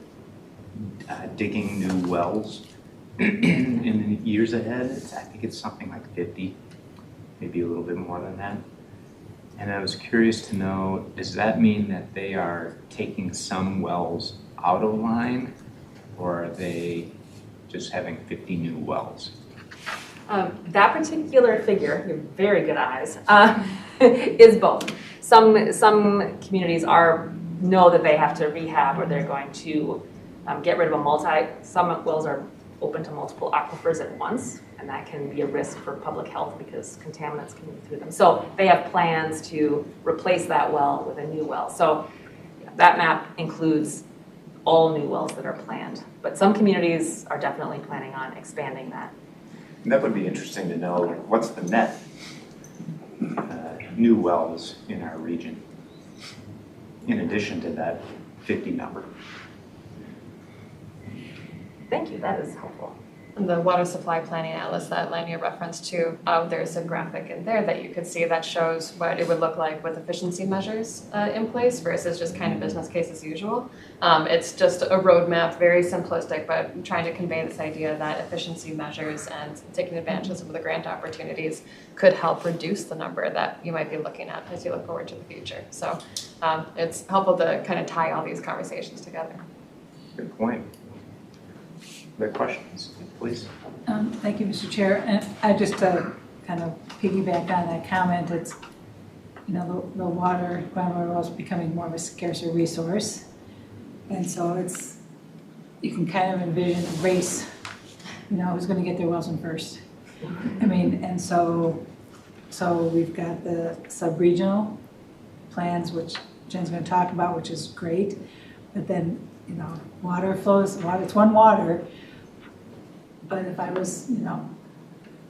digging new wells in the years ahead. I think it's something like 50, maybe a little bit more than that. And I was curious to know, does that mean that they are taking some wells out of line, or are they just having 50 new wells? That particular figure, you have very good eyes, is both. Some communities know that they have to rehab, or they're going to get rid of some wells are open to multiple aquifers at once, and that can be a risk for public health because contaminants can move through them. So they have plans to replace that well with a new well. So that map includes all new wells that are planned, but some communities are definitely planning on expanding that. And that would be interesting to know, what's the net new wells in our region, in addition to that 50 number. Thank you, that is helpful. And the water supply planning atlas that Lanya referenced to, there's a graphic in there that you could see that shows what it would look like with efficiency measures in place versus just kind of business case as usual. It's just a roadmap, very simplistic, but trying to convey this idea that efficiency measures and taking advantage of some of the grant opportunities could help reduce the number that you might be looking at as you look forward to the future. So it's helpful to kind of tie all these conversations together. Good point. Other questions, please? Thank you, Mr. Chair. And I just kind of piggyback on that comment, it's, the water, groundwater is becoming more of a scarcer resource. And so you can kind of envision a race, who's going to get their wells in first. And so we've got the sub-regional plans, which Jen's going to talk about, which is great. But then, water flows, it's one water. But if I was,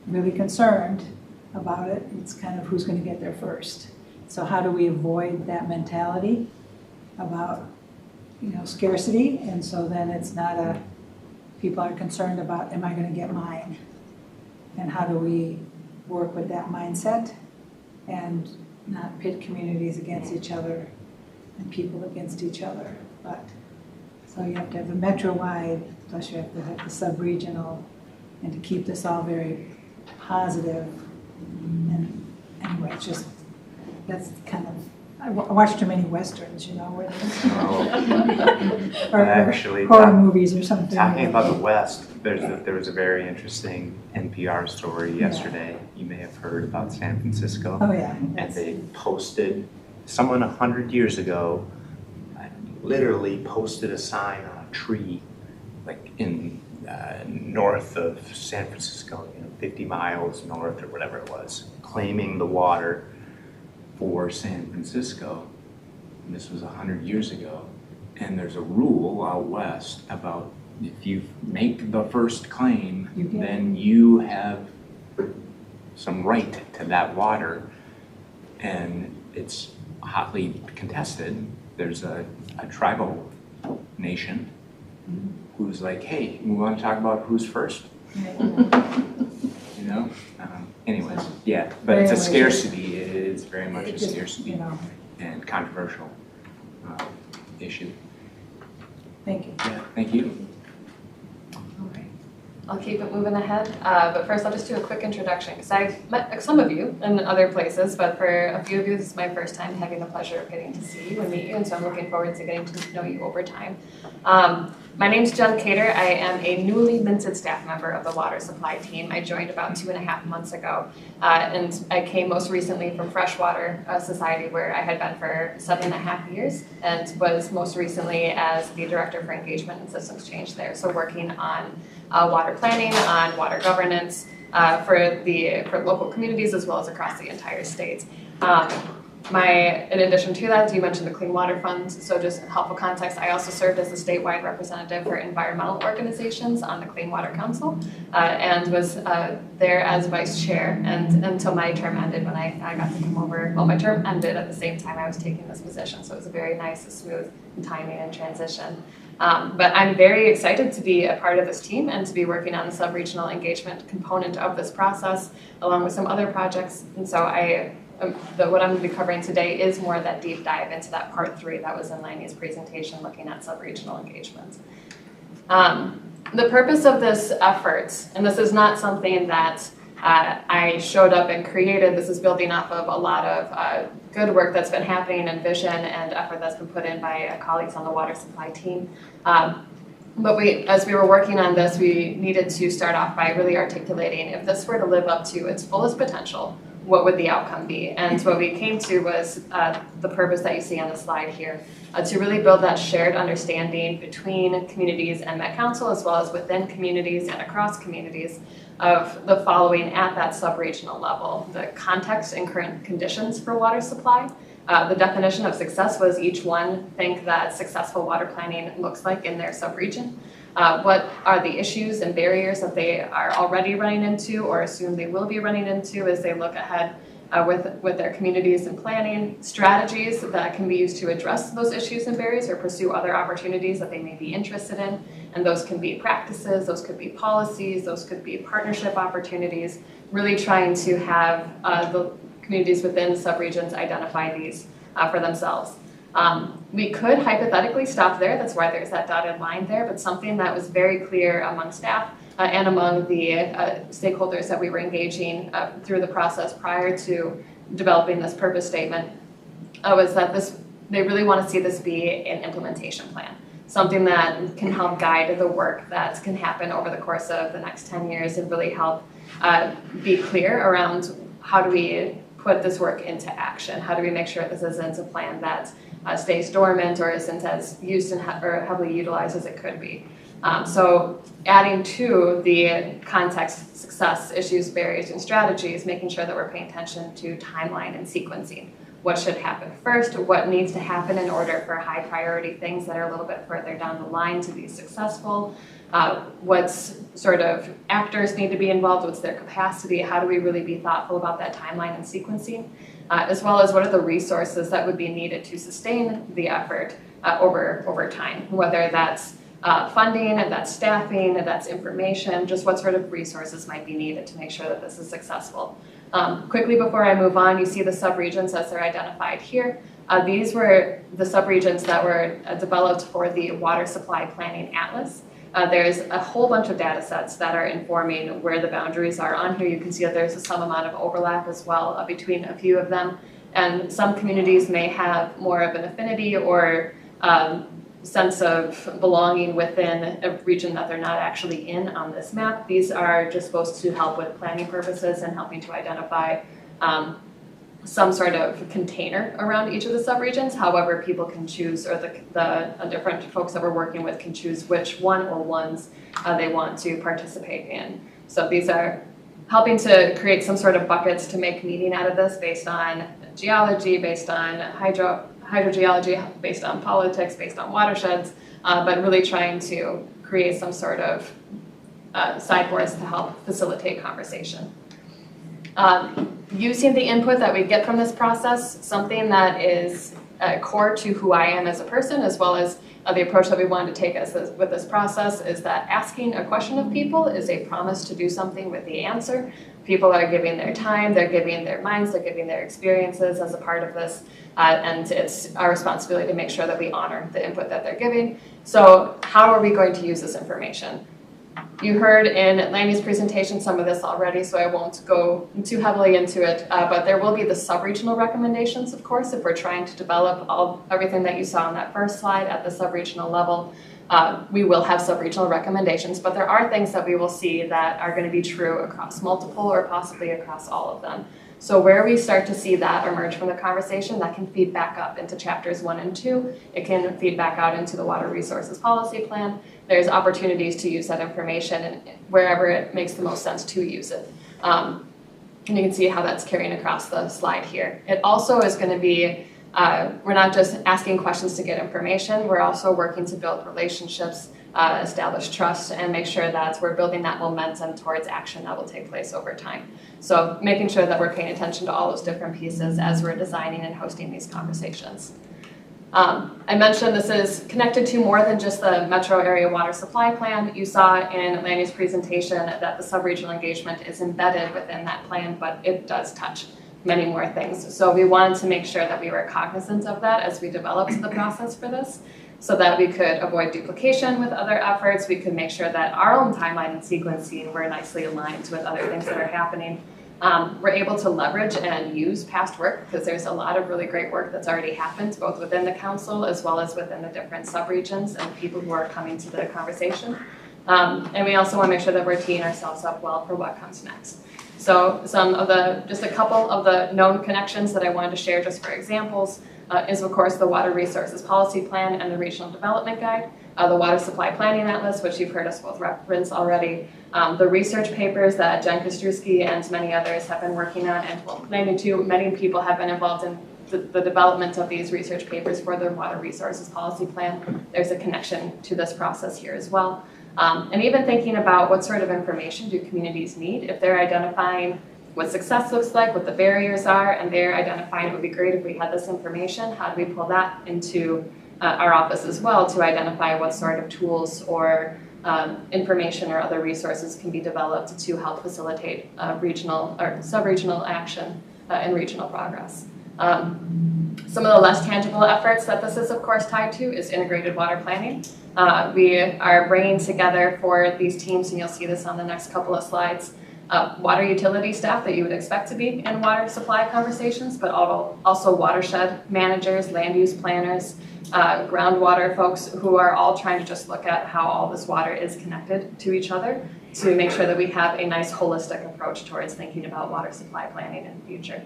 really concerned about it, it's kind of who's going to get there first. So how do we avoid that mentality about, scarcity? And so then it's not people are concerned about, am I going to get mine? And how do we work with that mindset and not pit communities against each other and people against each other? But so you have to have a metro-wide, plus you have to have the sub-regional, and to keep this all very positive. And anyway, it's just, that's kind of, I watched too many Westerns, where or Actually, horror movies or something. Talking about the West, there was a very interesting NPR story yesterday. You may have heard about San Francisco. Oh, yeah. And they posted, someone 100 years ago literally posted a sign on a tree, like in north of San Francisco, 50 miles north or whatever it was, claiming the water for San Francisco. And this was 100 years ago. And there's a rule out west about if you make the first claim, then you have some right to that water. And it's hotly contested. There's a tribal nation who's like, hey, we want to talk about who's first. Anyways, yeah, but it's a scarcity. It's very much a scarcity and controversial issue. Thank you. Yeah, thank you. All right. I'll keep it moving ahead. But first, I'll just do a quick introduction because I've met some of you in other places, but for a few of you, this is my first time having the pleasure of getting to see you and meet you, and so I'm looking forward to getting to know you over time. My name's Kader. I am a newly minted staff member of the water supply team. I joined about 2.5 months ago, and I came most recently from Freshwater Society, where I had been for 7.5 years, and was most recently as the Director for Engagement and Systems Change there, so working on water planning, on water governance for local communities as well as across the entire state. In addition to that, as you mentioned, the Clean Water Fund, so just helpful context, I also served as a statewide representative for environmental organizations on the Clean Water Council, and was there as vice chair, and until my term ended when I got to come over. Well, my term ended at the same time I was taking this position, so it was a very nice, smooth timing and transition. But I'm very excited to be a part of this team and to be working on the sub-regional engagement component of this process, along with some other projects, and so what I'm going to be covering today is more of that deep dive into that part 3 that was in Lanya's presentation, looking at sub-regional engagement. The purpose of this effort, and this is not something that I showed up and created, this is building off of a lot of good work that's been happening and vision and effort that's been put in by colleagues on the water supply team. But as we were working on this, we needed to start off by really articulating if this were to live up to its fullest potential, what would the outcome be? And what we came to was the purpose that you see on the slide here, to really build that shared understanding between communities and Met Council, as well as within communities and across communities, of the following at that sub-regional level: the context and current conditions for water supply. The definition of success was each one think that successful water planning looks like in their sub-region. What are the issues and barriers that they are already running into or assume they will be running into as they look ahead with their communities and planning, strategies that can be used to address those issues and barriers or pursue other opportunities that they may be interested in. And those can be practices, those could be policies, those could be partnership opportunities, really trying to have the communities within subregions identify these for themselves. We could hypothetically stop there, that's why there's that dotted line there, but something that was very clear among staff and among the stakeholders that we were engaging through the process prior to developing this purpose statement was that they really want to see this be an implementation plan, something that can help guide the work that can happen over the course of the next 10 years and really help be clear around how do we put this work into action, how do we make sure this isn't a plan that stays dormant or isn't as used or heavily utilized as it could be. So adding to the context, success, issues, barriers, and strategies, making sure that we're paying attention to timeline and sequencing. What should happen first? What needs to happen in order for high priority things that are a little bit further down the line to be successful? What sort of actors need to be involved? What's their capacity? How do we really be thoughtful about that timeline and sequencing? As well as what are the resources that would be needed to sustain the effort over time, whether that's funding, that's staffing, that's information, just what sort of resources might be needed to make sure that this is successful. Quickly before I move on, you see the subregions as they're identified here. These were the subregions that were developed for the Water Supply Planning Atlas. There's a whole bunch of data sets that are informing where the boundaries are. On here you can see that there's some amount of overlap as well between a few of them. And some communities may have more of an affinity or sense of belonging within a region that they're not actually in on this map. These are just supposed to help with planning purposes and helping to identify some sort of container around each of the subregions. However, people can choose, or the different folks that we're working with can choose which one or ones they want to participate in. So these are helping to create some sort of buckets to make meaning out of this based on geology, based on hydrogeology, based on politics, based on watersheds, but really trying to create some sort of sideboards to help facilitate conversation. Using the input that we get from this process, something that is core to who I am as a person, as well as the approach that we wanted to take with this process, is that asking a question of people is a promise to do something with the answer. People are giving their time, they're giving their minds, they're giving their experiences as a part of this, and it's our responsibility to make sure that we honor the input that they're giving. So how are we going to use this information? You heard in Lanya's presentation some of this already, so I won't go too heavily into it, but there will be the sub-regional recommendations, of course, if we're trying to develop everything that you saw on that first slide at the sub-regional level. We will have sub-regional recommendations, but there are things that we will see that are going to be true across multiple or possibly across all of them. So where we start to see that emerge from the conversation, that can feed back up into chapters 1 and 2. It can feed back out into the Water Resources Policy Plan. There's opportunities to use that information and wherever it makes the most sense to use it. And you can see how that's carrying across the slide here. It also is going to be, we're not just asking questions to get information, we're also working to build relationships, establish trust, and make sure that we're building that momentum towards action that will take place over time. So making sure that we're paying attention to all those different pieces as we're designing and hosting these conversations. I mentioned this is connected to more than just the metro area water supply plan. You saw in Lanya's presentation that the sub-regional engagement is embedded within that plan, but it does touch many more things. So we wanted to make sure that we were cognizant of that as we developed the process for this, so that we could avoid duplication with other efforts. We could make sure that our own timeline and sequencing were nicely aligned with other things that are happening. We're able to leverage and use past work because there's a lot of really great work that's already happened, both within the council as well as within the different subregions and people who are coming to the conversation. And we also want to make sure that we're teeing ourselves up well for what comes next. So just a couple of the known connections that I wanted to share just for examples is of course the Water Resources Policy Plan and the Regional Development Guide, the Water Supply Planning Atlas, which you've heard us both reference already, the research papers that Jen Kostrowski and many others have been working on, and well, many people have been involved in the development of these research papers for the Water Resources Policy Plan. There's a connection to this process here as well. And even thinking about what sort of information do communities need if they're identifying what success looks like, what the barriers are, and they're identifying it would be great if we had this information. How do we pull that into our office as well to identify what sort of tools or information or other resources can be developed to help facilitate regional or sub-regional action and regional progress. Some of the less tangible efforts that this is of course tied to is integrated water planning. We are bringing together for these teams, and you'll see this on the next couple of slides, water utility staff that you would expect to be in water supply conversations, but also watershed managers, land use planners, groundwater folks who are all trying to just look at how all this water is connected to each other to make sure that we have a nice holistic approach towards thinking about water supply planning in the future.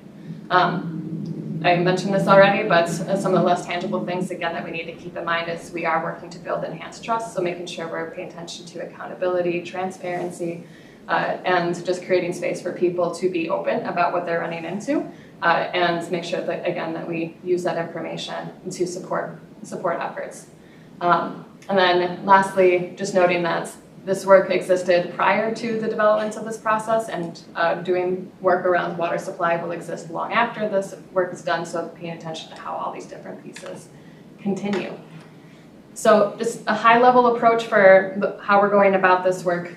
I mentioned this already, but some of the less tangible things, again, that we need to keep in mind is we are working to build enhanced trust, so making sure we're paying attention to accountability, transparency, and just creating space for people to be open about what they're running into, and make sure that, again, that we use that information to support efforts. And then lastly, just noting that this work existed prior to the development of this process, and doing work around water supply will exist long after this work is done, so paying attention to how all these different pieces continue. So just a high-level approach for how we're going about this work.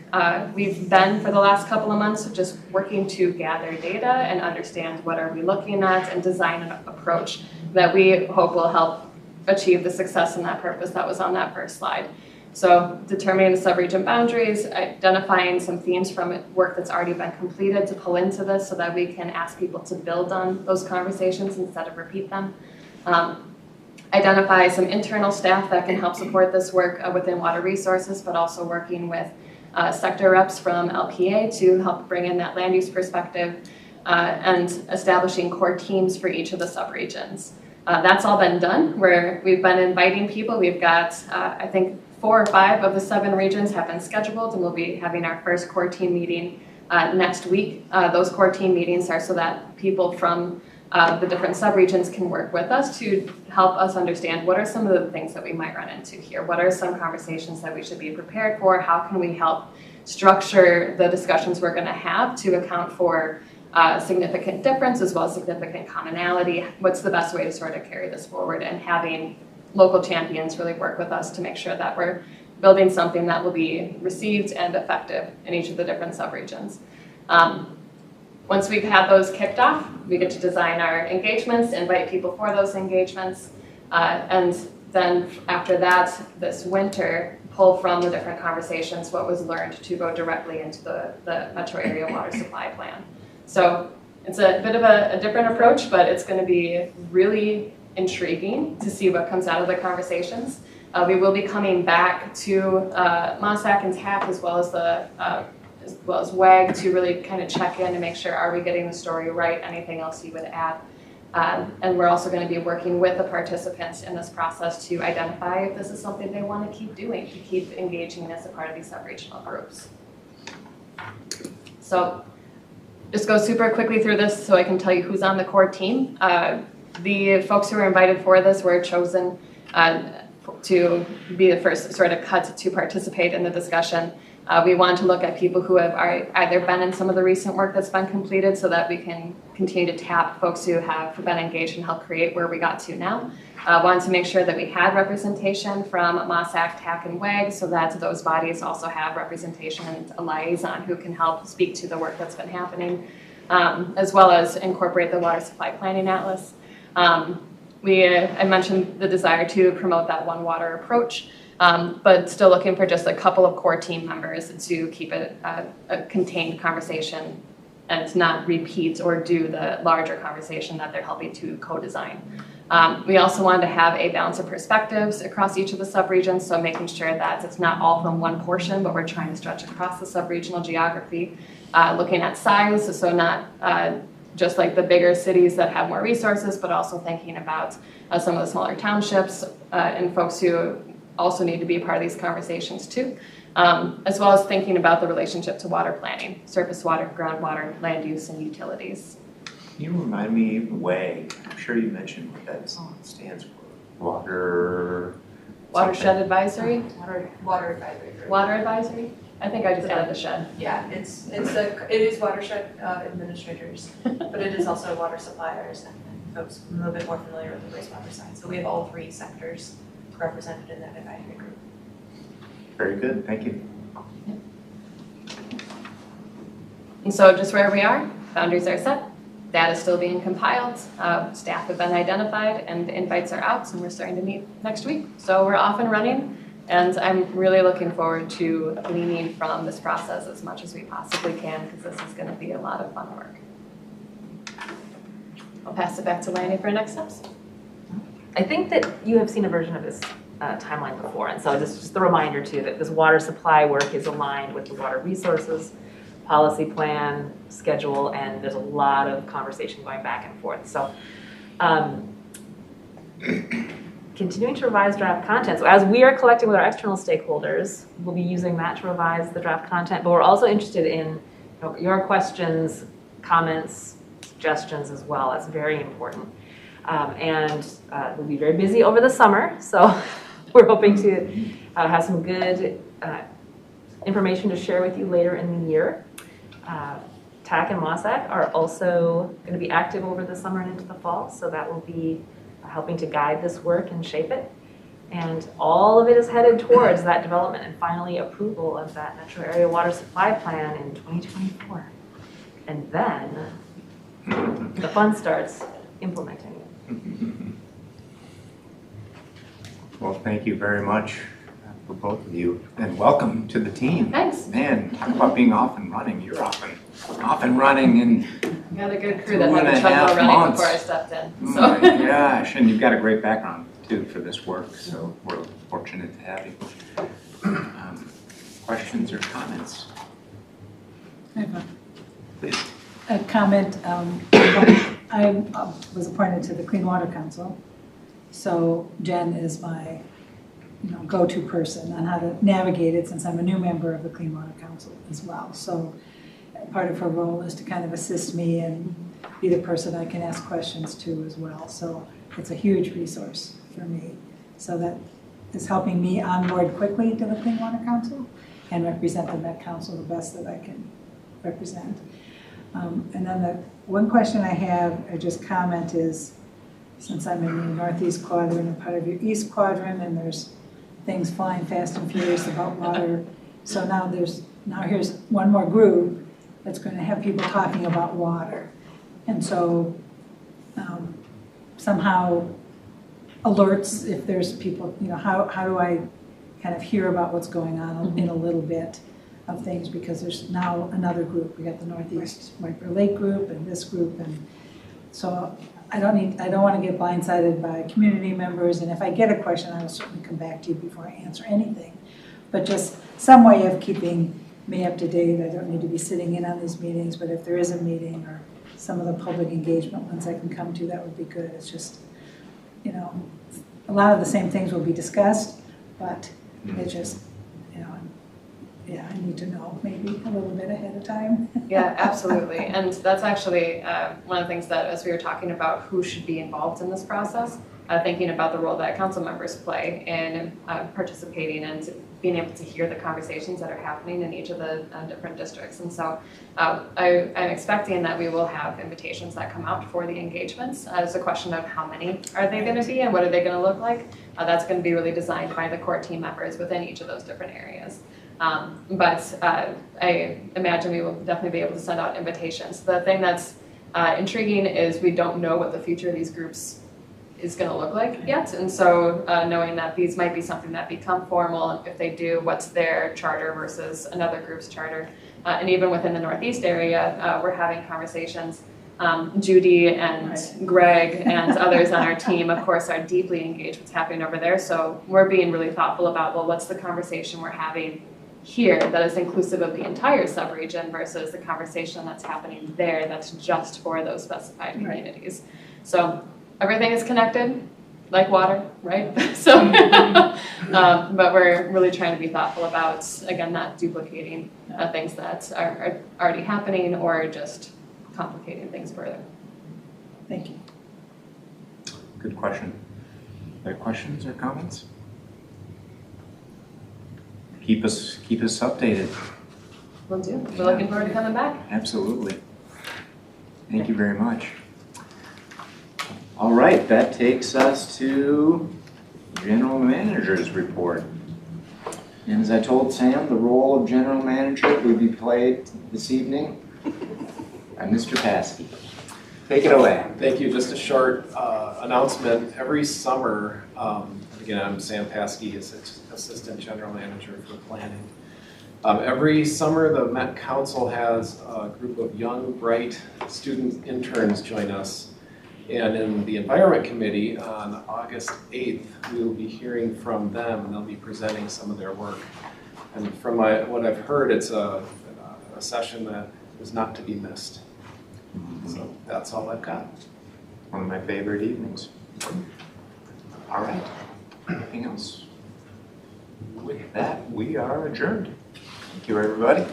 We've been, for the last couple of months, just working to gather data and understand what are we looking at and design an approach that we hope will help achieve the success and that purpose that was on that first slide. So determining the sub-region boundaries, identifying some themes from work that's already been completed to pull into this so that we can ask people to build on those conversations instead of repeat them. Identify some internal staff that can help support this work within water resources, but also working with sector reps from LPA to help bring in that land use perspective, and establishing core teams for each of the subregions. That's all been done, where we've been inviting people. We've got, I think, 4 or 5 of the 7 regions have been scheduled, and we'll be having our first core team meeting next week. Those core team meetings are so that people from the different subregions can work with us to help us understand what are some of the things that we might run into here. What are some conversations that we should be prepared for? How can we help structure the discussions we're going to have to account for significant difference as well as significant commonality? What's the best way to sort of carry this forward, and having local champions really work with us to make sure that we're building something that will be received and effective in each of the different subregions. Once we've had those kicked off, we get to design our engagements, invite people for those engagements, and then after that, this winter, pull from the different conversations what was learned to go directly into the metro area water supply plan. So it's a bit of a different approach, but it's going to be really intriguing to see what comes out of the conversations. We will be coming back to MOSAC and TAC as well as WAG to really kind of check in and make sure, are we getting the story right? Anything else you would add? And we're also going to be working with the participants in this process to identify if this is something they want to keep doing, to keep engaging as a part of these sub-regional groups. So just go super quickly through this so I can tell you who's on the core team. The folks who were invited for this were chosen to be the first sort of cut to participate in the discussion. We want to look at people who have either been in some of the recent work that's been completed so that we can continue to tap folks who have been engaged and help create where we got to now. Wanted to make sure that we had representation from MOSAC, TAC, and WAG so that those bodies also have representation and a liaison who can help speak to the work that's been happening, as well as incorporate the Water Supply Planning Atlas. I mentioned the desire to promote that one water approach, but still looking for just a couple of core team members to keep it a contained conversation and not repeat or do the larger conversation that they're helping to co-design. We also wanted to have a balance of perspectives across each of the subregions, so making sure that it's not all from one portion, but we're trying to stretch across the subregional geography, looking at size, so not just like the bigger cities that have more resources, but also thinking about some of the smaller townships and folks who also need to be a part of these conversations too, as well as thinking about the relationship to water planning, surface water, groundwater, land use, and utilities. Can you remind me, WAG, I'm sure you mentioned what that stands for. Watershed Advisory? Water advisory group. Water Advisory? I think I just added the shed. Yeah, it is watershed administrators, but it is also water suppliers and folks a little bit more familiar with the wastewater side. So we have all three sectors represented in that advisory group. Very good, thank you. And so just where we are, boundaries are set, data is still being compiled, staff have been identified, and the invites are out, and we're starting to meet next week. So we're off and running, and I'm really looking forward to gleaning from this process as much as we possibly can, because this is going to be a lot of fun work. I'll pass it back to Lanya for next steps. I think that you have seen a version of this timeline before, and so this is just a reminder too that this water supply work is aligned with the water resources policy plan, schedule, and there's a lot of conversation going back and forth. So continuing to revise draft content. So as we are collecting with our external stakeholders, we'll be using that to revise the draft content, but we're also interested in your questions, comments, suggestions as well. That's very important. We'll be very busy over the summer, so we're hoping to have some good information to share with you later in the year. TAC and MOSAC are also going to be active over the summer and into the fall, so that will be helping to guide this work and shape it. And all of it is headed towards that development and finally approval of that metro area water supply plan in 2024. And then the fun starts implementing it. Well, thank you very much for both of you, and welcome to the team. Thanks. Man, talk about being off and running. You're off and running in You got a good crew that had the trouble running before I stepped in. So. Oh my gosh, and you've got a great background too for this work, so we're fortunate to have you. Questions or comments? I have Please. a comment. I was appointed to the Clean Water Council, so Jen is my go-to person on how to navigate it, since I'm a new member of the Clean Water Council as well. So part of her role is to kind of assist me and be the person I can ask questions to as well. So it's a huge resource for me. So that is helping me onboard quickly to the Clean Water Council and represent the Met Council the best that I can represent. And then the one question I have, or just comment, is since I'm in the Northeast Quadrant and part of your East Quadrant, and there's things flying fast and furious about water. So now here's one more group that's going to have people talking about water. And so somehow alerts if there's people, how do I kind of hear about what's going on in a little bit of things, because there's now another group. We got the Northeast White Bear Lake group and this group, and so I don't want to get blindsided by community members, and if I get a question, I will certainly come back to you before I answer anything. But just some way of keeping me up to date. I don't need to be sitting in on these meetings, but if there is a meeting or some of the public engagement ones I can come to, that would be good. It's just, you know, a lot of the same things will be discussed, but it just, you know, yeah, I need to know maybe a little bit ahead of time. Yeah, absolutely. And that's actually one of the things that, as we were talking about who should be involved in this process, thinking about the role that council members play in participating and being able to hear the conversations that are happening in each of the different districts. And so I'm expecting that we will have invitations that come out for the engagements. It's a question of how many are they going to be and what are they going to look like. That's going to be really designed by the core team members within each of those different areas. But I imagine we will definitely be able to send out invitations. The thing that's intriguing is we don't know what the future of these groups is going to look like yet, and so knowing that these might be something that become formal, and if they do, what's their charter versus another group's charter, and even within the Northeast area, we're having conversations. Judy and Greg and others on our team, of course, are deeply engaged with what's happening over there, so we're being really thoughtful about, well, what's the conversation we're having here that is inclusive of the entire subregion versus the conversation that's happening there that's just for those specified communities. So everything is connected, like water, right? So, but we're really trying to be thoughtful about, again, not duplicating things that are already happening or just complicating things further. Thank you. Good question. Other questions or comments? Keep us updated. Will do. We're looking forward to coming back. Absolutely. Thank you very much. All right, that takes us to General Manager's report. And as I told Sam, the role of General Manager will be played this evening by Mr. Paskey. Take it away. Thank you. Just a short announcement. Every summer, again, I'm Sam Paskey, Assistant General Manager for Planning. Every summer, the Met Council has a group of young, bright student interns join us. And in the Environment Committee on August 8th, we will be hearing from them, and they'll be presenting some of their work. And from what I've heard, it's a session that is not to be missed. So that's all I've got. One of my favorite evenings. All right. Anything else? With that, we are adjourned. Thank you, everybody.